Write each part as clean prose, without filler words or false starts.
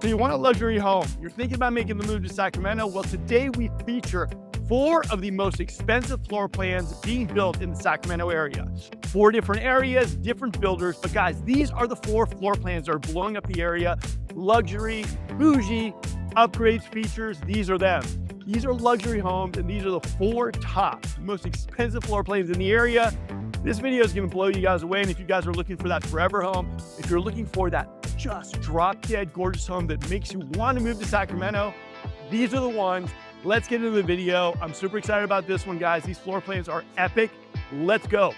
So you want a luxury home, you're thinking about making the move to Sacramento? Well, today we feature 4 of the most expensive floor plans being built in the Sacramento area. 4 different areas, different builders, but guys, these are the 4 floor plans that are blowing up the area. Luxury, bougie, upgrades, features, these are them. These are luxury homes, and these are the 4 top most expensive floor plans in the area. This video is gonna blow you guys away, and if you guys are looking for that forever home, if you're looking for that just drop-dead gorgeous home that makes you want to move to Sacramento, these are the ones. Let's get into the video. I'm super excited about this one, guys. These floor plans are epic. Let's go.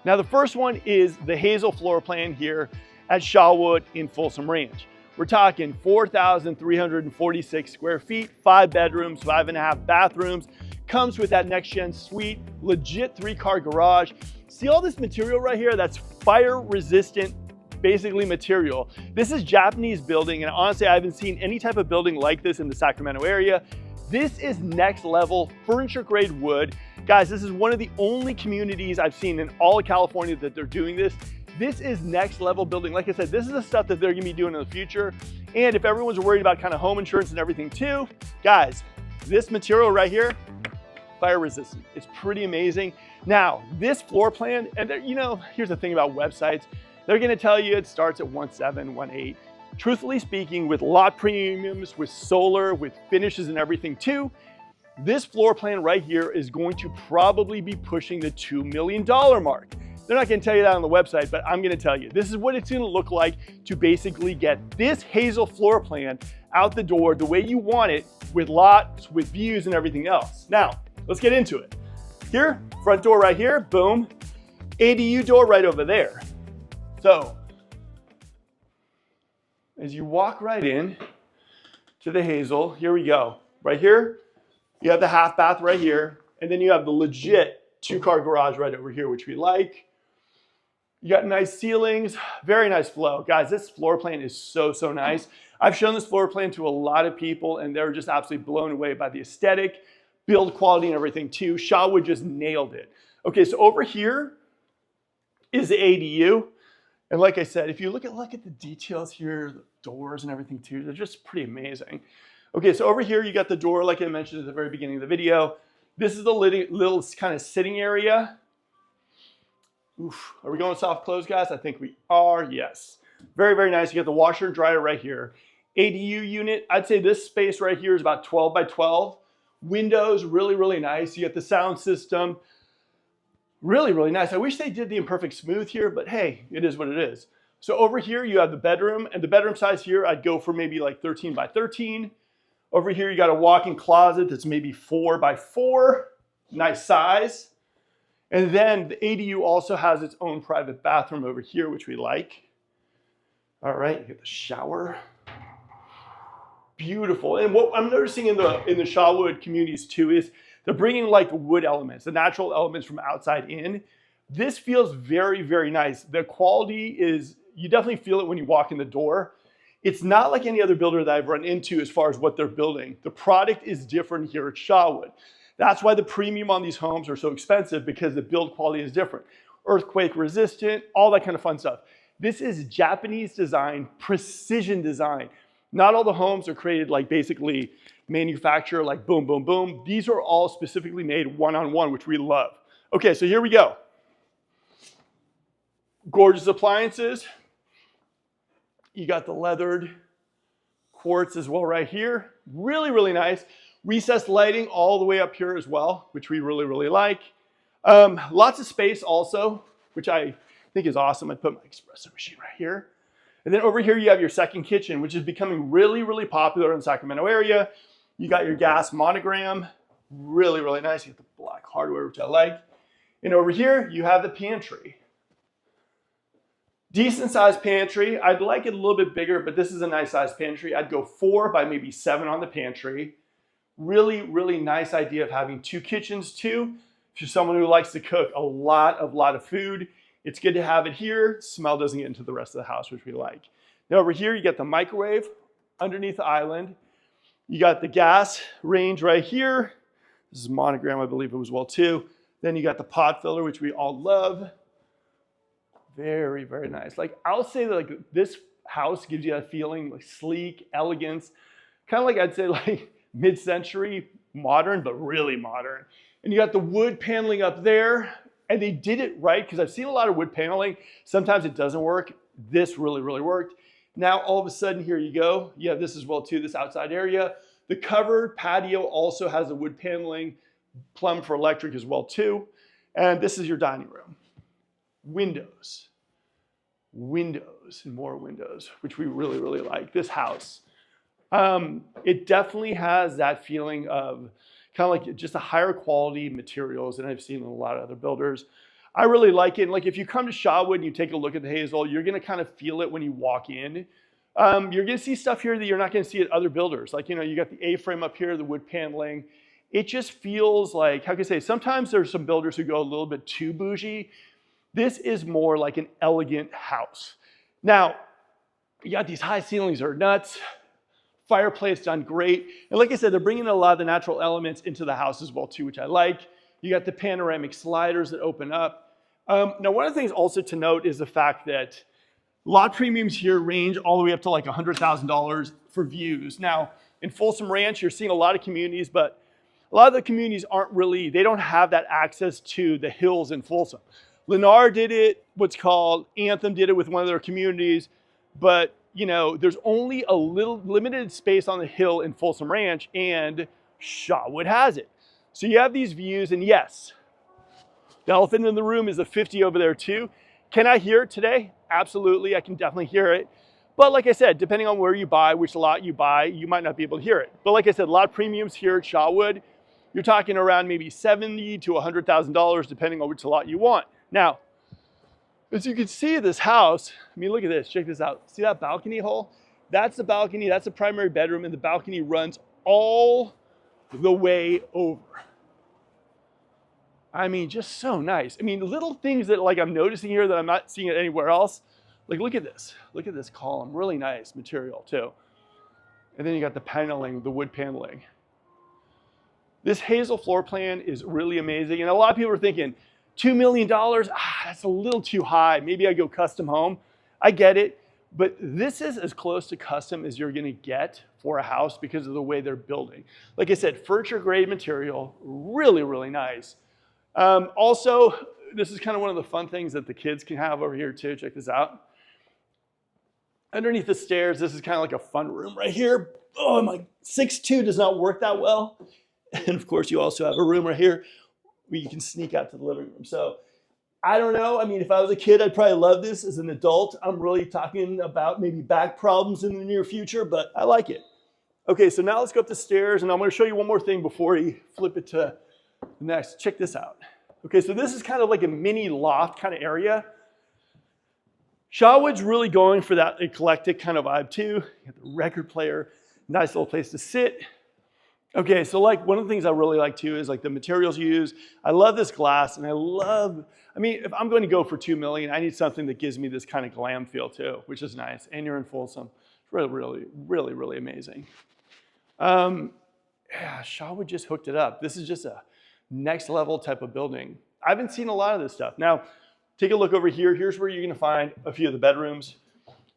Now, the first one is the Hazel floor plan here at Shawwood in Folsom Ranch. We're talking 4,346 square feet, 5 bedrooms, 5.5 bathrooms. Comes with that next-gen suite, legit 3-car garage. See all this material right here? That's fire-resistant, basically material. This is Japanese building, and honestly, I haven't seen any type of building like this in the Sacramento area. This is next level furniture grade wood. Guys, this is one of the only communities I've seen in all of California that they're doing this. This is next level building. Like I said, this is the stuff that they're gonna be doing in the future. And if everyone's worried about kind of home insurance and everything too, guys, this material right here, fire resistant. It's pretty amazing. Now, this floor plan, and you know, here's the thing about websites. They're gonna tell you it starts at 1.7, 1.8. Truthfully speaking, with lot premiums, with solar, with finishes and everything too, this floor plan right here is going to probably be pushing the $2 million mark. They're not gonna tell you that on the website, but I'm gonna tell you. This is what it's gonna look like to basically get this Hazel floor plan out the door the way you want it, with lots, with views and everything else. Now, let's get into it. Here, front door right here, boom. ADU door right over there. So, as you walk right in to the Hazel, here we go. Right here, you have the half bath right here, and then you have the legit 2-car garage right over here, which we like. You got nice ceilings, very nice flow. Guys, this floor plan is so nice. I've shown this floor plan to a lot of people, and they're just absolutely blown away by the aesthetic, build quality, and everything too. Shawwood just nailed it. Okay, so over here is the ADU. And like I said, if you look at the details here, the doors and everything too, they're just pretty amazing. Okay, so over here you got the door, like I mentioned at the very beginning of the video. This is the little kind of sitting area. Oof, are we going soft close, guys? I think we are, yes. Very nice. You got the washer and dryer right here. ADU unit, I'd say this space right here is about 12 by 12. Windows, really nice. You got the sound system. Really nice. I wish they did the imperfect smooth here, but hey, it is what it is. So over here, you have the bedroom, and the bedroom size here, I'd go for maybe like 13 by 13. Over here, you got a walk-in closet that's maybe 4 by 4. Nice size. And then the ADU also has its own private bathroom over here, which we like. All right, you get the shower. Beautiful. And what I'm noticing in the Shawwood communities too is they're bringing like the wood elements, the natural elements from outside in. This feels very nice. The quality is, you definitely feel it when you walk in the door. It's not like any other builder that I've run into as far as what they're building. The product is different here at Shawwood. That's why the premium on these homes are so expensive, because the build quality is different. Earthquake resistant, all that kind of fun stuff. This is Japanese design, precision design. Not all the homes are created like basically manufacturer, like boom. These are all specifically made one-on-one, which we love. Okay, so here we go. Gorgeous appliances. You got the leathered quartz as well right here. Really nice. Recessed lighting all the way up here as well, which we really like. Lots of space also, which I think is awesome. I put my espresso machine right here. And then over here, you have your second kitchen, which is becoming really popular in the Sacramento area. You got your gas monogram, really nice. You got the black hardware, which I like. And over here, you have the pantry. Decent sized pantry. I'd like it a little bit bigger, but this is a nice sized pantry. I'd go 4 by maybe 7 on the pantry. Really nice idea of having 2 kitchens too. If you're someone who likes to cook a lot of food, it's good to have it here. Smell doesn't get into the rest of the house, which we like. Now over here, you get the microwave underneath the island. You got the gas range right here. This is a monogram, I believe it was well too. Then you got the pot filler, which we all love. Very nice. Like, I'll say that like this house. Gives you that feeling like sleek, elegance, kind of like I'd say like mid-century modern, but really modern. And you got the wood paneling up there, and they did it right because I've seen a lot of wood paneling. Sometimes it doesn't work. This really, really worked. Now all of a sudden, here you go. You have this as well too, this outside area. The covered patio also has the wood paneling, plumbed for electric as well too. And this is your dining room. Windows, windows, and more windows, which we really, really like. This house, it definitely has that feeling of kind of like just a higher quality materials than I've seen in a lot of other builders. I really like it. And like if you come to Shawwood and you take a look at the Hazel, you're gonna kind of feel it when you walk in. You're gonna see stuff here that you're not gonna see at other builders. Like, you know, you got the A-frame up here, the wood paneling. It just feels like, how can I say, sometimes there's some builders who go a little bit too bougie. This is more like an elegant house. Now, you got these high ceilings that are nuts. Fireplace done great. And like I said, they're bringing a lot of the natural elements into the house as well too, which I like. You got the panoramic sliders that open up. Now, one of the things also to note is the fact that lot premiums here range all the way up to like $100,000 for views. Now, in Folsom Ranch, you're seeing a lot of communities, but a lot of the communities aren't really, they don't have that access to the hills in Folsom. Lennar did it, what's called Anthem did it with one of their communities, but you know, there's only a little limited space on the hill in Folsom Ranch, and Shawwood has it. So you have these views, and yes, the elephant in the room is a 50 over there too. Can I hear it today? Absolutely, I can definitely hear it. But like I said, depending on where you buy, which lot you buy, you might not be able to hear it. But like I said, lot premiums here at Shawwood, you're talking around maybe $70,000 to $100,000 depending on which lot you want. Now, as you can see this house, I mean, look at this, check this out. See that balcony hole? That's the balcony, that's the primary bedroom, and the balcony runs all the way over. I mean, just so nice. I mean, little things that like I'm noticing here that I'm not seeing it anywhere else. Like, look at this column, really nice material too. And then you got the paneling, the wood paneling. This Hazel floor plan is really amazing. And a lot of people are thinking, $2 million, that's a little too high. Maybe I go custom home. I get it, but this is as close to custom as you're gonna get for a house because of the way they're building. Like I said, furniture grade material, really, really nice. Also, this is kind of one of the fun things that the kids can have over here too. Check this out. Underneath the stairs, this is kind of like a fun room right here. Oh, my 6'2" does not work that well. And of course, you also have a room right here where you can sneak out to the living room. So I don't know. I mean, if I was a kid, I'd probably love this. As an adult, I'm really talking about maybe back problems in the near future, but I like it. Okay, so now let's go up the stairs, and I'm going to show you one more thing before you flip it to the next. Check this out. Okay, so this is kind of like a mini loft kind of area. Shawwood's really going for that eclectic kind of vibe too. You got the record player, nice little place to sit. Okay, so like one of the things I really like too is like the materials used. I love this glass, and I mean, if I'm going to go for $2 million, I need something that gives me this kind of glam feel too, which is nice. And you're in Folsom. It's really, really, really, really amazing. Yeah, Shawwood just hooked it up. This is just a next level type of building. I haven't seen a lot of this stuff. Now, take a look over here. Here's where you're gonna find a few of the bedrooms.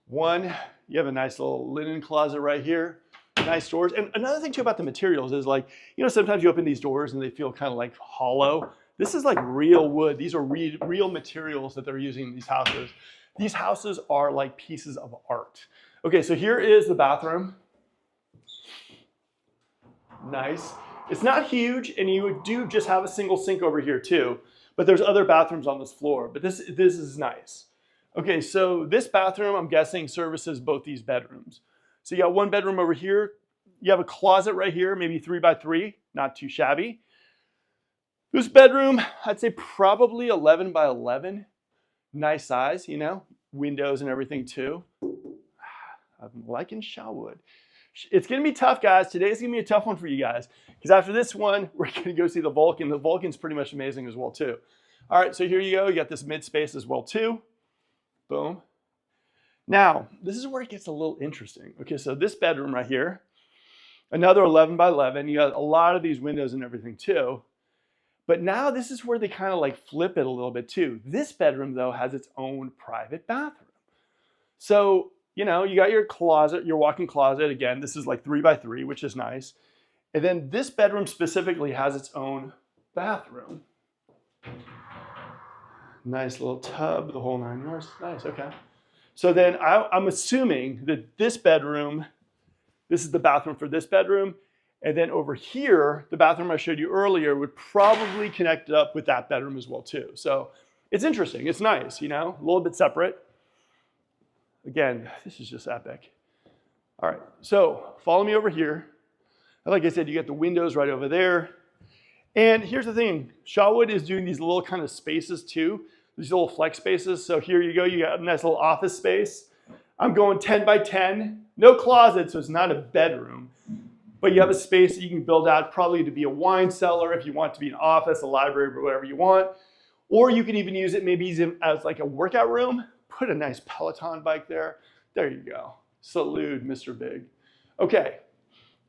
One, you have a nice little linen closet right here. Nice doors. And another thing too about the materials is like, you know, sometimes you open these doors and they feel kind of like hollow. This is like real wood. These are real materials that they're using in these houses. These houses are like pieces of art. Okay, so here is the bathroom. Nice. It's not huge, and you do just have a single sink over here too, but there's other bathrooms on this floor, but this is nice. Okay, so this bathroom, I'm guessing, services both these bedrooms. So you got one bedroom over here. You have a closet right here, maybe 3 by 3, not too shabby. This bedroom, I'd say probably 11 by 11. Nice size, you know, windows and everything too. I'm liking Shawwood. It's gonna be tough, guys. Today's gonna be a tough one for you guys, because after this one, we're gonna go see the Vulcan. The Vulcan's pretty much amazing as well too. All right, so here you go. You got this mid space as well too. Boom. Now, this is where it gets a little interesting. Okay, so this bedroom right here, another 11 by 11. You got a lot of these windows and everything too. But now this is where they kind of like flip it a little bit too. This bedroom though has its own private bathroom. So, you know, you got your closet, your walk-in closet. Again, this is like 3 by 3, which is nice. And then this bedroom specifically has its own bathroom. Nice little tub, the whole 9 yards. Nice, okay. So then I'm assuming that this bedroom, this is the bathroom for this bedroom. And then over here, the bathroom I showed you earlier would probably connect up with that bedroom as well too. So it's interesting, it's nice, you know, a little bit separate. Again, this is just epic. All right, so follow me over here. Like I said, you got the windows right over there. And here's the thing, Shawwood is doing these little kind of spaces too, these little flex spaces. So here you go, you got a nice little office space. I'm going 10 by 10, no closet, so it's not a bedroom. But you have a space that you can build out probably to be a wine cellar if you want to be an office, a library, or whatever you want. Or you can even use it maybe as like a workout room. Put a nice Peloton bike there. There you go. Salute, Mr. Big. Okay,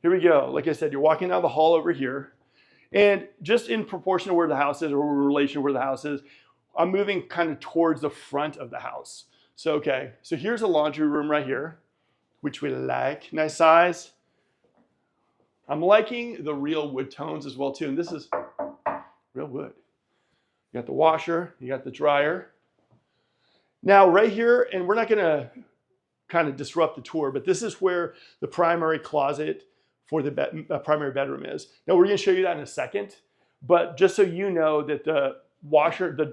here we go. Like I said, you're walking down the hall over here. And just in proportion to where the house is or in relation to where the house is, I'm moving kind of towards the front of the house. So, okay, so here's a laundry room right here, which we like. Nice size. I'm liking the real wood tones as well too, and this is real wood. You got the washer, you got the dryer. Now right here, and we're not gonna kind of disrupt the tour, but this is where the primary closet for the primary bedroom is. Now we're gonna show you that in a second, but just so you know that the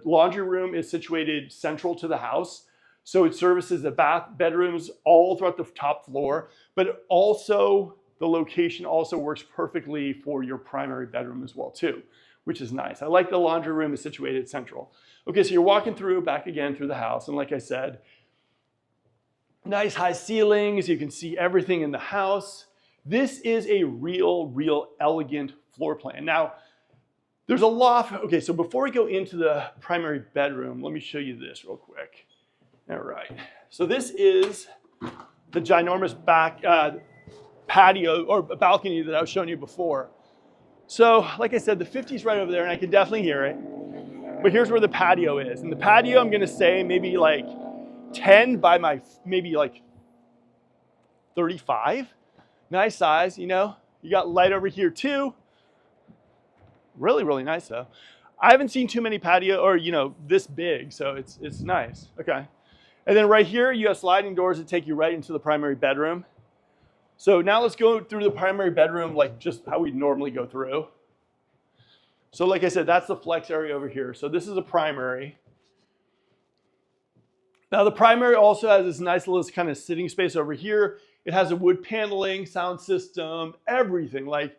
laundry room is situated central to the house. So it services the bedrooms all throughout the top floor, but also the location also works perfectly for your primary bedroom as well too, which is nice. I like the laundry room is situated central. Okay, so you're walking back again through the house, and like I said, nice high ceilings, you can see everything in the house. This is a real elegant floor plan. Now, there's a loft. Okay, so before we go into the primary bedroom, let me show you this real quick. All right, so this is the ginormous back patio or balcony that I was showing you before. So like I said, the 50's right over there and I can definitely hear it. But here's where the patio is. And the patio, I'm gonna say maybe like 10 by maybe like 35. Nice size, you know. You got light over here too. Really nice though. I haven't seen too many patio or, you know, this big, so it's nice. Okay. And then right here, you have sliding doors that take you right into the primary bedroom. So now let's go through the primary bedroom like just how we normally go through. So like I said, that's the flex area over here. So this is a primary. Now the primary also has this nice little kind of sitting space over here. It has a wood paneling, sound system, everything. Like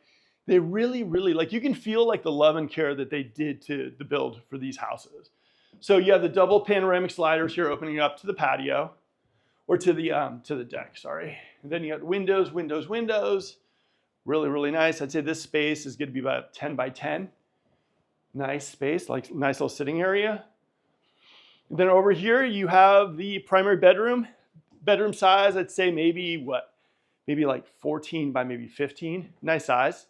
they really, like you can feel like the love and care that they did to the build for these houses. So you have the double panoramic sliders here opening up to the patio. Or to the deck, sorry. And then you got windows. Really nice. I'd say this space is gonna be about 10 by 10. Nice space, like nice little sitting area. And then over here, you have the primary bedroom. Bedroom size, I'd say maybe what? Maybe like 14 by maybe 15. Nice size.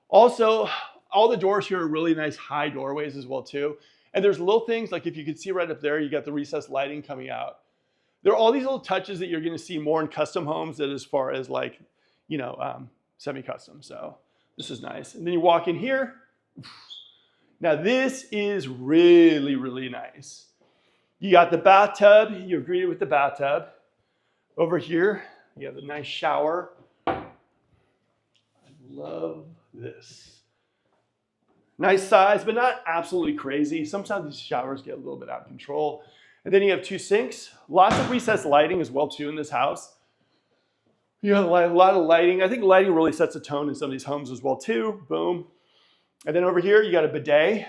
Also, all the doors here are really nice high doorways as well too. And there's little things, like if you can see right up there, you got the recessed lighting coming out. There are all these little touches that you're gonna see more in custom homes than as far as like, you know, semi-custom. So this is nice. And then you walk in here. Now this is really nice. You got the bathtub, you're greeted with the bathtub. Over here, you have a nice shower. I love this. Nice size, but not absolutely crazy. Sometimes these showers get a little bit out of control. And then you have 2 sinks. Lots of recessed lighting as well too in this house. You have a lot of lighting. I think lighting really sets the tone in some of these homes as well too. Boom. And then over here you got a bidet.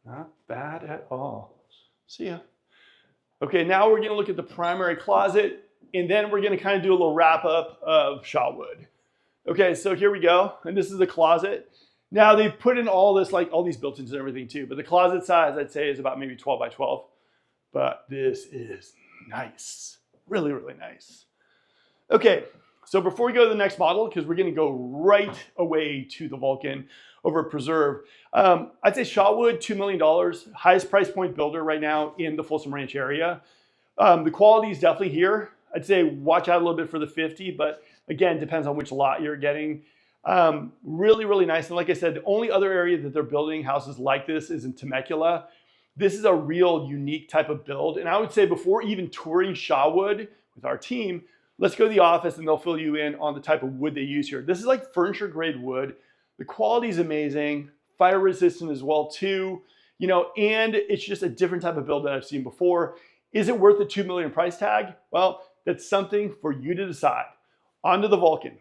Not bad at all. See ya. Okay, now we're gonna look at the primary closet, and then we're gonna kind of do a little wrap up of Shawwood. Okay, so here we go, and this is the closet. Now they've put in all this, like all these built-ins and everything too, but the closet size I'd say is about maybe 12 by 12. But this is nice, really nice. Okay, So before we go to the next model, because we're going to go right away to the Vulcan over at Preserve, I'd say Shawwood, $2 million, highest price point builder right now in the Folsom Ranch area. The quality is definitely here. I'd say watch out a little bit for the 50, but again, depends on which lot you're getting. Really, really nice. And like I said, the only other area that they're building houses like this is in Temecula. This is a real unique type of build. And I would say before even touring Shawwood with our team, let's go to the office and they'll fill you in on the type of wood they use here. This is like furniture grade wood. The quality is amazing, fire resistant as well too, you know, and it's just a different type of build that I've seen before. Is it worth the $2 million price tag? Well, that's something for you to decide. On to the Vulcan.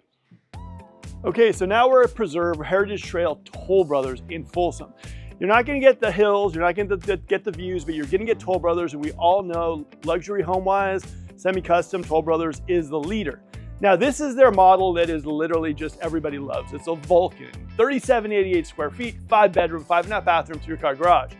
Okay, so now we're at Preserve Heritage Trail Toll Brothers in Folsom. You're not gonna get the hills, you're not gonna get the views, but you're gonna get Toll Brothers, and we all know luxury home-wise, semi-custom, Toll Brothers is the leader. Now this is their model that is literally just everybody loves. It's a Vulcan, 3788 square feet, 5 bedroom, 5.5 bathroom, 3-car garage.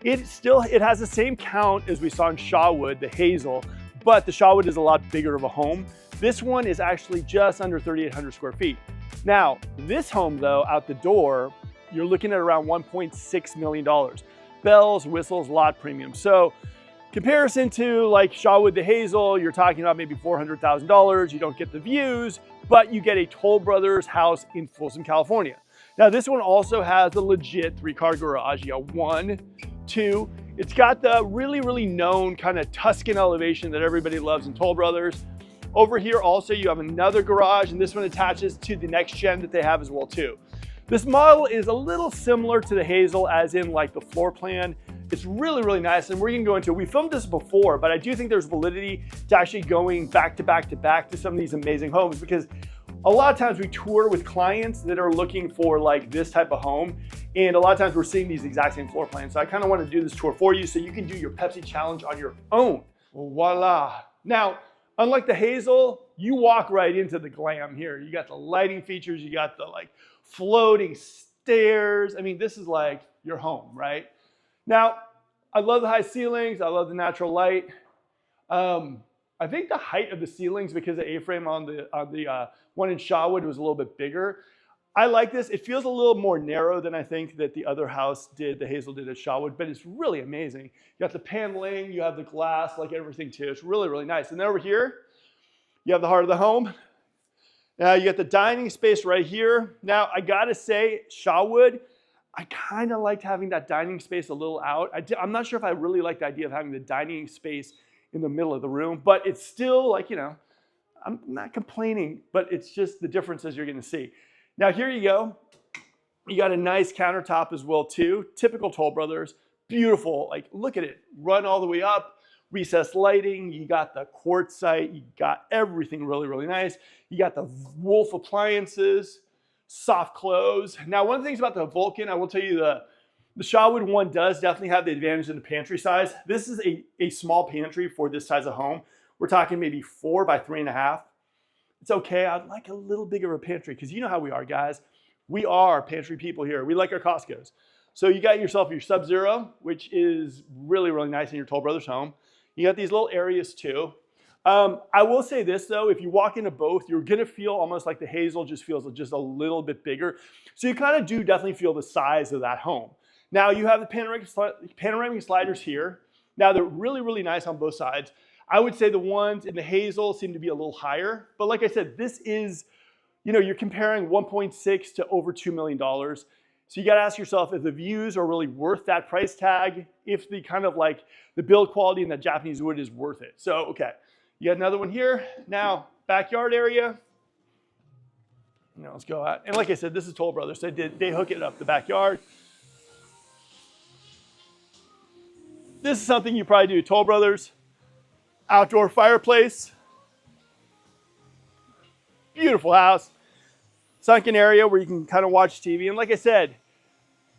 It has the same count as we saw in Shawwood, the Hazel, but the Shawwood is a lot bigger of a home. This one is actually just under 3,800 square feet. Now, this home though, out the door, you're looking at around $1.6 million. Bells, whistles, lot premium. So comparison to like Shawwood the Hazel, you're talking about maybe $400,000. You don't get the views, but you get a Toll Brothers house in Folsom, California. Now this one also has a legit 3-car garage. You got 1, 2. It's got the really, really known kind of Tuscan elevation that everybody loves in Toll Brothers. Over here also you have another garage, and this one attaches to the next gen that they have as well too. This model is a little similar to the Hazel as in like the floor plan. It's really, really nice, and we're gonna go into it. We filmed this before, but I do think there's validity to actually going back to back to back to some of these amazing homes, because a lot of times we tour with clients that are looking for like this type of home, and a lot of times we're seeing these exact same floor plans. So I kind of want to do this tour for you so you can do your Pepsi challenge on your own. Voila. Now, unlike the Hazel, you walk right into the glam here. You got the lighting features, you got the like floating stairs. I mean, this is like your home, right? Now, I love the high ceilings. I love the natural light. I think the height of the ceilings, because the A-frame on the one in Shawwood was a little bit bigger. I like this. It feels a little more narrow than I think that the other house did, the Hazel did at Shawwood, but it's really amazing. You got the paneling, you have the glass, like everything too. It's really, really nice. And then over here, you have the heart of the home. Now you got the dining space right here. Now I gotta say, Shawwood, I kind of liked having that dining space a little out. I'm not sure if I really like the idea of having the dining space in the middle of the room, but it's still like, you know, I'm not complaining, but it's just the differences you're gonna see. Now here you go. You got a nice countertop as well too. Typical Toll Brothers, beautiful. Like look at it, run all the way up, recessed lighting. You got the quartzite, you got everything really, really nice. You got the Wolf appliances, soft close. Now, one of the things about the Vulcan, I will tell you the Shawwood one does definitely have the advantage in the pantry size. This is a small pantry for this size of home. We're talking maybe 4 by 3.5. It's okay. I'd like a little bigger of a pantry because you know how we are, guys. We are pantry people here. We like our Costco's. So you got yourself your Sub-Zero, which is really, really nice in your Toll Brothers home. You got these little areas too. I will say this though, if you walk into both, you're gonna feel almost like the Hazel just feels just a little bit bigger. So you kind of do definitely feel the size of that home. Now you have the panoramic sliders here. Now they're really, really nice on both sides. I would say the ones in the Hazel seem to be a little higher, but like I said, this is, you know, you're comparing 1.6 to over $2 million. So you got to ask yourself if the views are really worth that price tag, if the kind of like the build quality in that Japanese wood is worth it. So, okay, you got another one here. Now, backyard area. Now let's go out. And like I said, this is Toll Brothers. So they hook it up the backyard. This is something you probably do, Toll Brothers. Outdoor fireplace. Beautiful house. Sunken area where you can kind of watch TV. And like I said,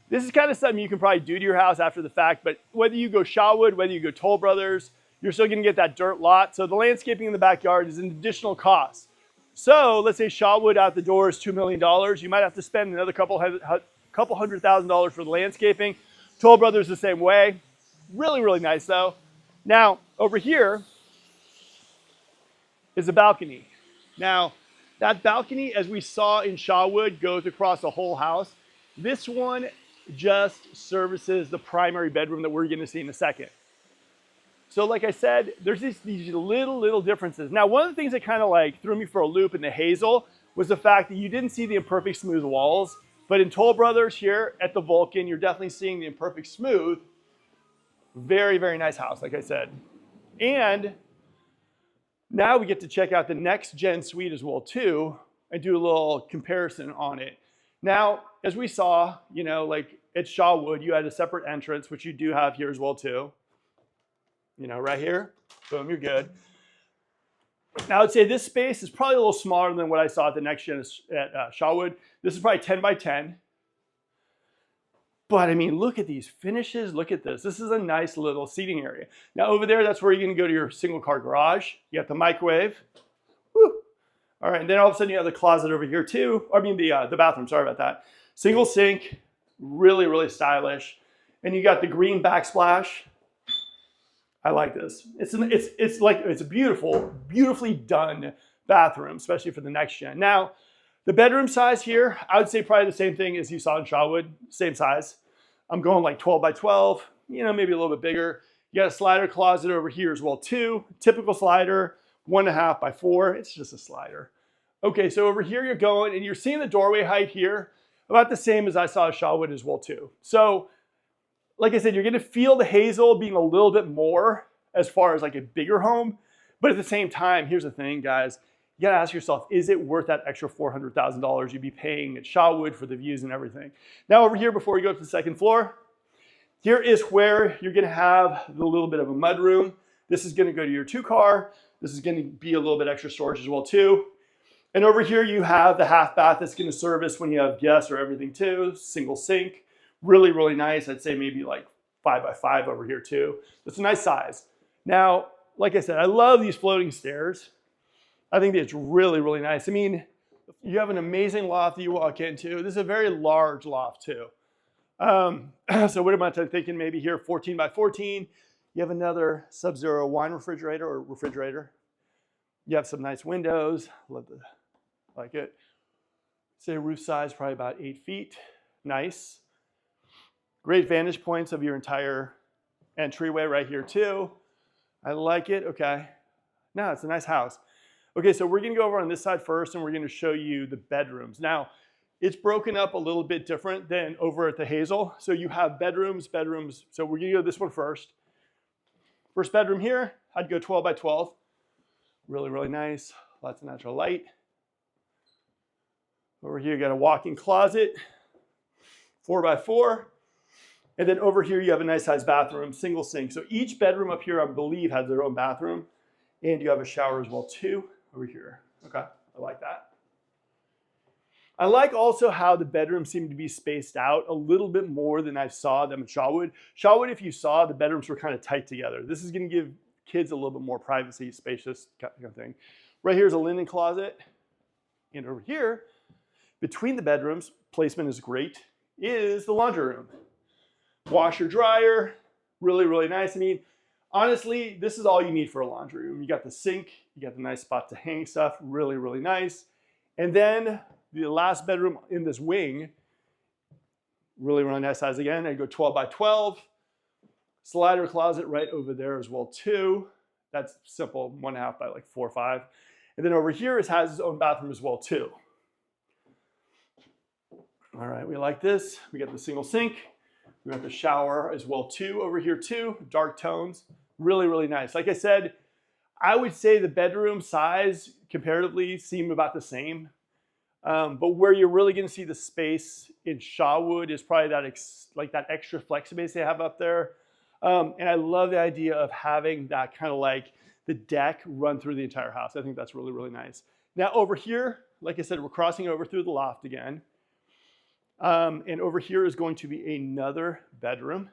this is kind of something you can probably do to your house after the fact, but whether you go Shawwood, whether you go Toll Brothers, you're still gonna get that dirt lot. So the landscaping in the backyard is an additional cost. So let's say Shawwood out the door is $2 million. You might have to spend another couple $100,000 for the landscaping. Toll Brothers the same way. Really, really nice though. Now, over here is a balcony. Now, That balcony, as we saw in Shawwood, goes across the whole house. This one just services the primary bedroom that we're gonna see in a second. So like I said, there's these little differences. Now, one of the things that kind of like threw me for a loop in the Hazel was the fact that you didn't see the imperfect smooth walls, but in Toll Brothers here at the Vulcan, you're definitely seeing the imperfect smooth. Very, very nice house, like I said. And now we get to check out the next gen suite as well too, and do a little comparison on it. Now, as we saw, you know, like at Shawwood, you had a separate entrance, which you do have here as well too. You know, right here, boom, you're good. Now, I would say this space is probably a little smaller than what I saw at the next gen at Shawwood. This is probably 10 by 10. But I mean, look at these finishes. Look at this. This is a nice little seating area. Now, over there, that's where you're going to go to your single car garage. You got the microwave. Woo. All right, and then all of a sudden you have the closet over here too. I mean, the bathroom. Sorry about that. Single sink, really, really stylish. And you got the green backsplash. I like this. It's a beautiful, beautifully done bathroom, especially for the next gen. Now, the bedroom size here, I would say probably the same thing as you saw in Shawwood, same size. I'm going like 12 by 12, you know, maybe a little bit bigger. You got a slider closet over here as well too. Typical slider, 1.5 by 4. It's just a slider. Okay, so over here you're going and you're seeing the doorway height here about the same as I saw at Shawwood as well too. So, like I said, you're gonna feel the Hazel being a little bit more as far as like a bigger home, but at the same time, here's the thing, guys, you gotta ask yourself, is it worth that extra $400,000 you'd be paying at Shawwood for the views and everything? Now over here, before we go up to the second floor, here is where you're gonna have the little bit of a mud room. This is gonna go to your 2-car. This is gonna be a little bit extra storage as well too. And over here you have the half bath that's gonna service when you have guests or everything too, single sink. Really, really nice. I'd say maybe like 5 by 5 over here too. It's a nice size. Now, like I said, I love these floating stairs. I think that it's really, really nice. I mean, you have an amazing loft that you walk into. This is a very large loft too. So what am I thinking? Maybe here 14 by 14. You have another Sub-Zero wine refrigerator or refrigerator. You have some nice windows. Like it. Say roof size probably about 8 feet. Nice. Great vantage points of your entire entryway right here too. I like it. Okay. Now it's a nice house. Okay, so we're gonna go over on this side first and we're gonna show you the bedrooms. Now, it's broken up a little bit different than over at the Hazel. So you have bedrooms. So we're gonna go this one first. First bedroom here, I'd go 12 by 12. Really, really nice. Lots of natural light. Over here, you got a walk-in closet, 4 by 4. And then over here, you have a nice sized bathroom, single sink. So each bedroom up here, I believe, has their own bathroom. And you have a shower as well too, over here. Okay, I like that. I like also how the bedrooms seem to be spaced out a little bit more than I saw them at Shawwood. Shawwood, if you saw, the bedrooms were kind of tight together. This is gonna give kids a little bit more privacy, spacious kind of thing. Right here is a linen closet. And over here, between the bedrooms, placement is great, is the laundry room. Washer, dryer, really, really nice. I mean, honestly, this is all you need for a laundry room. You got the sink, you got the nice spot to hang stuff, really, really nice. And then the last bedroom in this wing, really, really nice size again. I go 12 by 12. Slider closet right over there as well too. That's simple, 1.5 by like 4 or 5. And then over here, it has its own bathroom as well too. All right, we like this. We got the single sink. We got the shower as well too over here too, dark tones, really, really nice. Like I said, I would say the bedroom size comparatively seem about the same, but where you're really gonna see the space in Shawwood is probably that extra flex space they have up there. And I love the idea of having that kind of like the deck run through the entire house. I think that's really, really nice. Now over here, like I said, we're crossing over through the loft again. And over here is going to be another bedroom,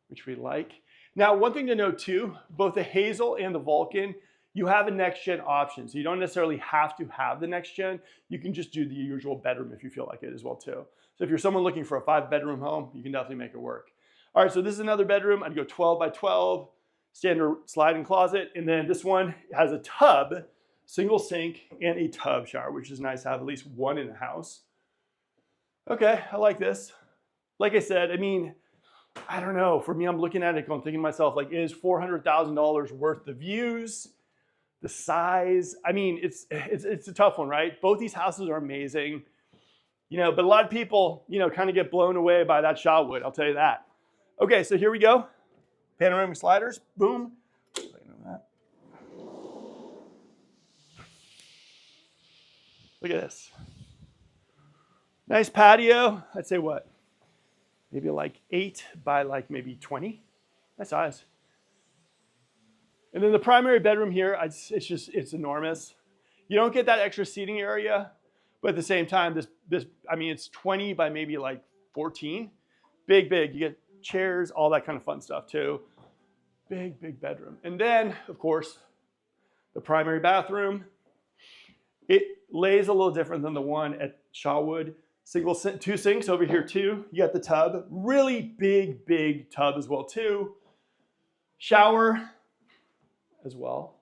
which we like. Now, one thing to note too, both the Hazel and the Vulcan, you have a next gen option. So you don't necessarily have to have the next gen. You can just do the usual bedroom if you feel like it as well too. So if you're someone looking for a 5-bedroom home, you can definitely make it work. All right, so this is another bedroom. I'd go 12 by 12, standard sliding closet. And then this one has a tub single sink, and a tub shower, which is nice to have at least one in the house. Okay, I like this. Like I said, I mean, I don't know. For me, I'm looking at it going, thinking to myself, like, is $400,000 worth the views, the size? I mean, it's a tough one, right? Both these houses are amazing, you know, but a lot of people, you know, kind of get blown away by that shot wood. I'll tell you that. Okay, so here we go. Panoramic sliders, boom. Look at this. Nice patio. I'd say what? Maybe like 8 by like maybe 20. Nice size. And then the primary bedroom here, it's enormous. You don't get that extra seating area, but at the same time, I mean, it's 20 by maybe like 14. Big. You get chairs, all that kind of fun stuff too. Big bedroom. And then, of course, the primary bathroom. It lays a little different than the one at Shawwood. Two sinks over here too. You got the tub, really big tub as well too. Shower as well.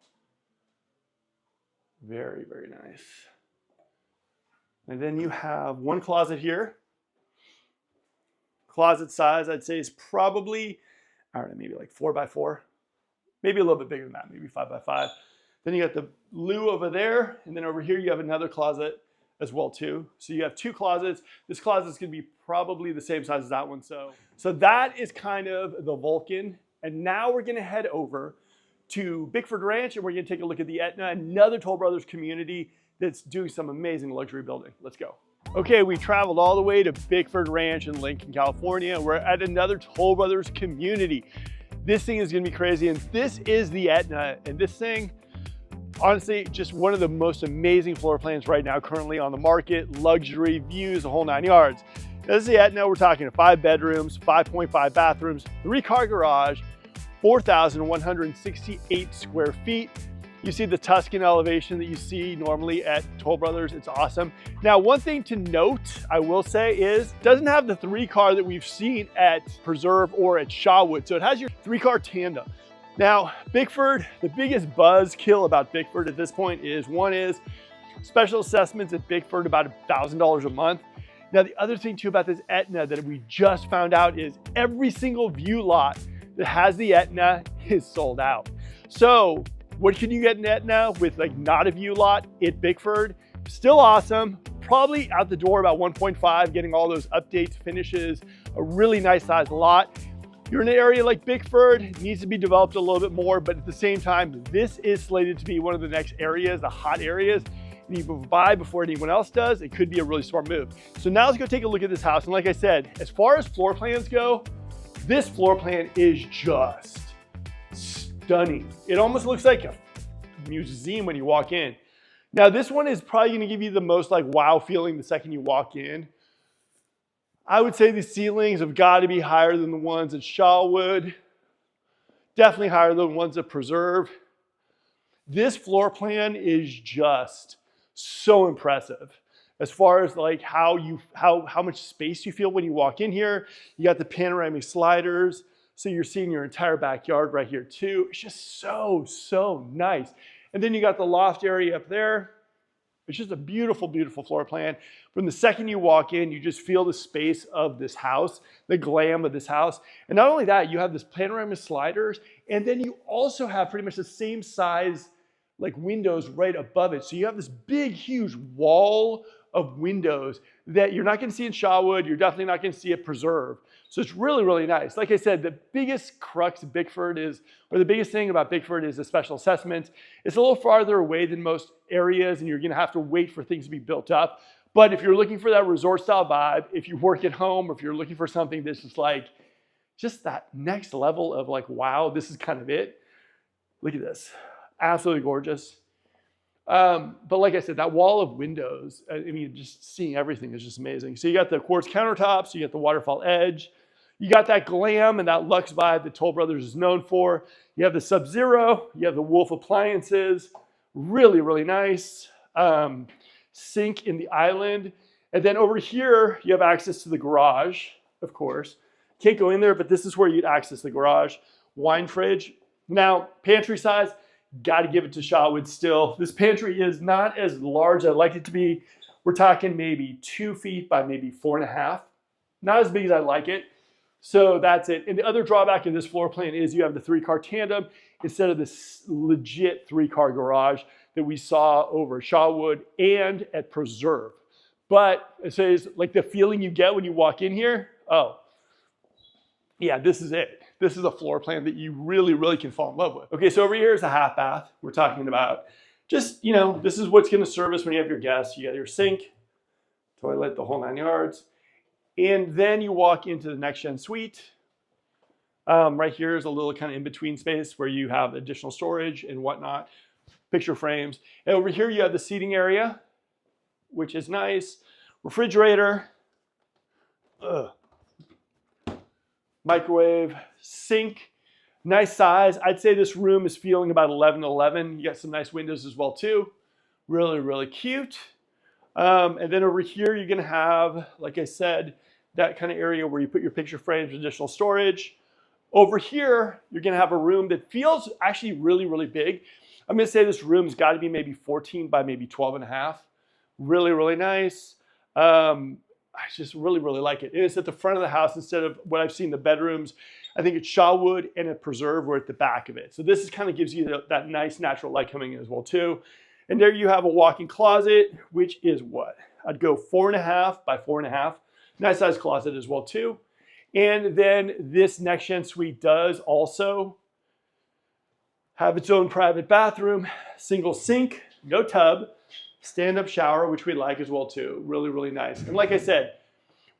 Very nice. And then you have one closet here. Closet size, I'd say, is probably, I don't know, maybe like 4 by 4. Maybe a little bit bigger than that, maybe 5 by 5. Then you got the loo over there, and then over here you have another closet as well too. So you have 2 closets. This closet's gonna be probably the same size as that one. So that is kind of the Vulcan. And now we're gonna head over to Bickford Ranch, and we're gonna take a look at the Etna, another Toll Brothers community that's doing some amazing luxury building. Let's go. Okay, we traveled all the way to Bickford Ranch in Lincoln, California. We're at another Toll Brothers community. This thing is gonna be crazy, and this is the Etna, and this thing, honestly, just one of the most amazing floor plans right now currently on the market. Luxury views, the whole 9 yards. This is the Etna. We're talking 5 bedrooms, 5.5 bathrooms, 3-car garage, 4,168 square feet. You see the Tuscan elevation that you see normally at Toll Brothers. It's awesome. Now, one thing to note, I will say, is it doesn't have the 3-car that we've seen at Preserve or at Shawwood. So it has your 3-car tandem. Now, Bickford, the biggest buzzkill about Bickford at this point is, one is special assessments at Bickford about $1,000 a month. Now, the other thing too about this Etna that we just found out is every single view lot that has the Etna is sold out. So what can you get in Etna with like not a view lot at Bickford? Still awesome. Probably out the door about 1.5, getting all those updates, finishes, a really nice sized lot. You're in an area like Bickford, it needs to be developed a little bit more, but at the same time, this is slated to be one of the next areas, the hot areas. And you buy before anyone else does, it could be a really smart move. So now let's go take a look at this house. And like I said, as far as floor plans go, this floor plan is just stunning. It almost looks like a museum when you walk in. Now this one is probably gonna give you the most like wow feeling the second you walk in. I would say the ceilings have got to be higher than the ones at Shawwood. Definitely higher than the ones at Preserve. This floor plan is just so impressive as far as like how much space you feel when you walk in here. You got the panoramic sliders, so you're seeing your entire backyard right here too. It's just so nice. And then you got the loft area up there. It's just a beautiful floor plan. From the second you walk in, you just feel the space of this house, the glam of this house. And not only that, you have this panoramic sliders, and then you also have pretty much the same size like windows right above it. So you have this big, huge wall of windows that you're not gonna see in Shawwood, you're definitely not gonna see at Preserve. So it's really nice. Like I said, the biggest crux of Bickford is, or the biggest thing about Bickford is the special assessment. It's a little farther away than most areas, and you're gonna have to wait for things to be built up. But if you're looking for that resort style vibe, if you work at home, or if you're looking for something that's just like, just that next level of like, wow, this is kind of it. Look at this, absolutely gorgeous. But like I said, that wall of windows, I mean, just seeing everything is just amazing. So you got the quartz countertops, you got the waterfall edge, you got that glam and that luxe vibe that Toll Brothers is known for. You have the Sub-Zero, you have the Wolf appliances, really nice. Sink in the island. And then over here, you have access to the garage, of course. Can't go in there, but this is where you'd access the garage. Wine fridge. Now, pantry size, Got to give it to Shawwood still. This pantry is not as large as I'd like it to be. We're talking maybe 2 feet by maybe 4.5. Not as big as I like it. So that's it. And the other drawback in this floor plan is you have the 3-car tandem instead of this legit 3-car garage that we saw over at Shawwood and at Preserve. But it says like the feeling you get when you walk in here, oh, yeah, this is it. This is a floor plan that you really, really can fall in love with. Okay, so over here is a half bath. We're talking about just, you know, this is what's gonna service when you have your guests. You got your sink, toilet, the whole 9 yards. And then you walk into the next gen suite. Right here is a little kind of in-between space where you have additional storage and whatnot, picture frames. And over here you have the seating area, which is nice. Refrigerator, microwave, sink, nice size. I'd say this room is feeling about 11-11. You got some nice windows as well too. Really, really cute. And then over here, you're gonna have, like I said, that kind of area where you put your picture frames, additional storage. Over here, you're gonna have a room that feels actually really, really big. I'm gonna say this room's gotta be maybe 14 by maybe 12.5. Really, really nice. I just really, really like it. And it's at the front of the house instead of what I've seen the bedrooms. I think it's Shawwood and a Preserve were at the back of it. So this is kind of gives you that nice natural light coming in as well too. And there you have a walk-in closet, which is what? I'd go 4.5 by 4.5. Nice size closet as well too. And then this next gen suite does also have its own private bathroom, single sink, no tub, stand-up shower, which we like as well too. Really, really nice. And like I said,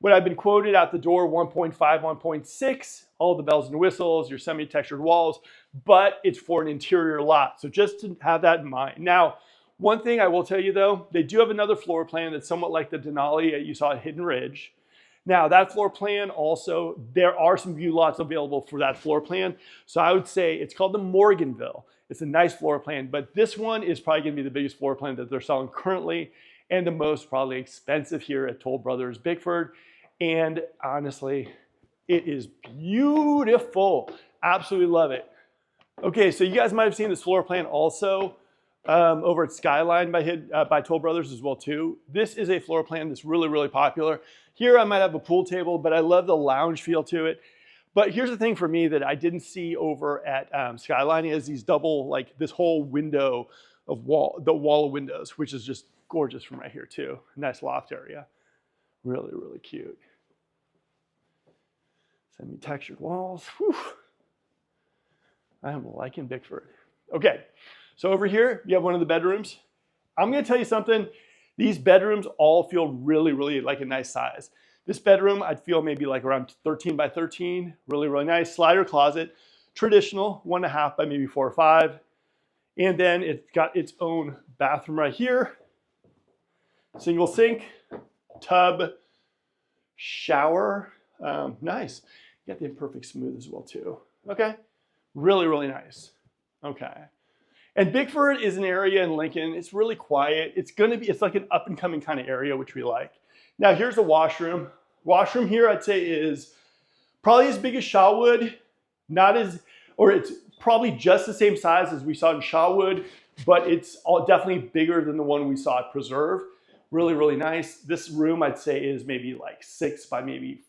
what I've been quoted out the door, 1.5, 1.6, all the bells and whistles, your semi-textured walls, but it's for an interior lot. So just to have that in mind. Now, one thing I will tell you though, they do have another floor plan that's somewhat like the Denali you saw at Hidden Ridge. Now that floor plan also, there are some view lots available for that floor plan. So I would say it's called the Morganville. It's a nice floor plan, but this one is probably gonna be the biggest floor plan that they're selling currently and the most probably expensive here at Toll Brothers Bickford. And honestly, it is beautiful. Absolutely love it. Okay, so you guys might have seen this floor plan also over at Skyline by Toll Brothers as well too. This is a floor plan that's really, really popular. Here I might have a pool table, but I love the lounge feel to it. But here's the thing for me that I didn't see over at Skyline is these double, like this whole window of the wall of windows, which is just gorgeous from right here too. Nice loft area. Really, really cute. Semi-textured walls. Whew. I am liking Bickford. Okay, so over here, you have one of the bedrooms. I'm gonna tell you something. These bedrooms all feel really, really like a nice size. This bedroom, I'd feel maybe like around 13 by 13. Really, really nice. Slider closet, traditional, 1.5 by maybe 4 or 5. And then it's got its own bathroom right here. Single sink, tub, shower. Nice. You got the imperfect smooth as well too. Okay, really, really nice. Okay. And Bickford is an area in Lincoln. It's really quiet. It's like an up and coming kind of area, which we like. Now here's the washroom. Washroom here I'd say is probably as big as Shawwood, it's probably just the same size as we saw in Shawwood, but it's definitely bigger than the one we saw at Preserve. Really, really nice. This room I'd say is maybe like 6 by maybe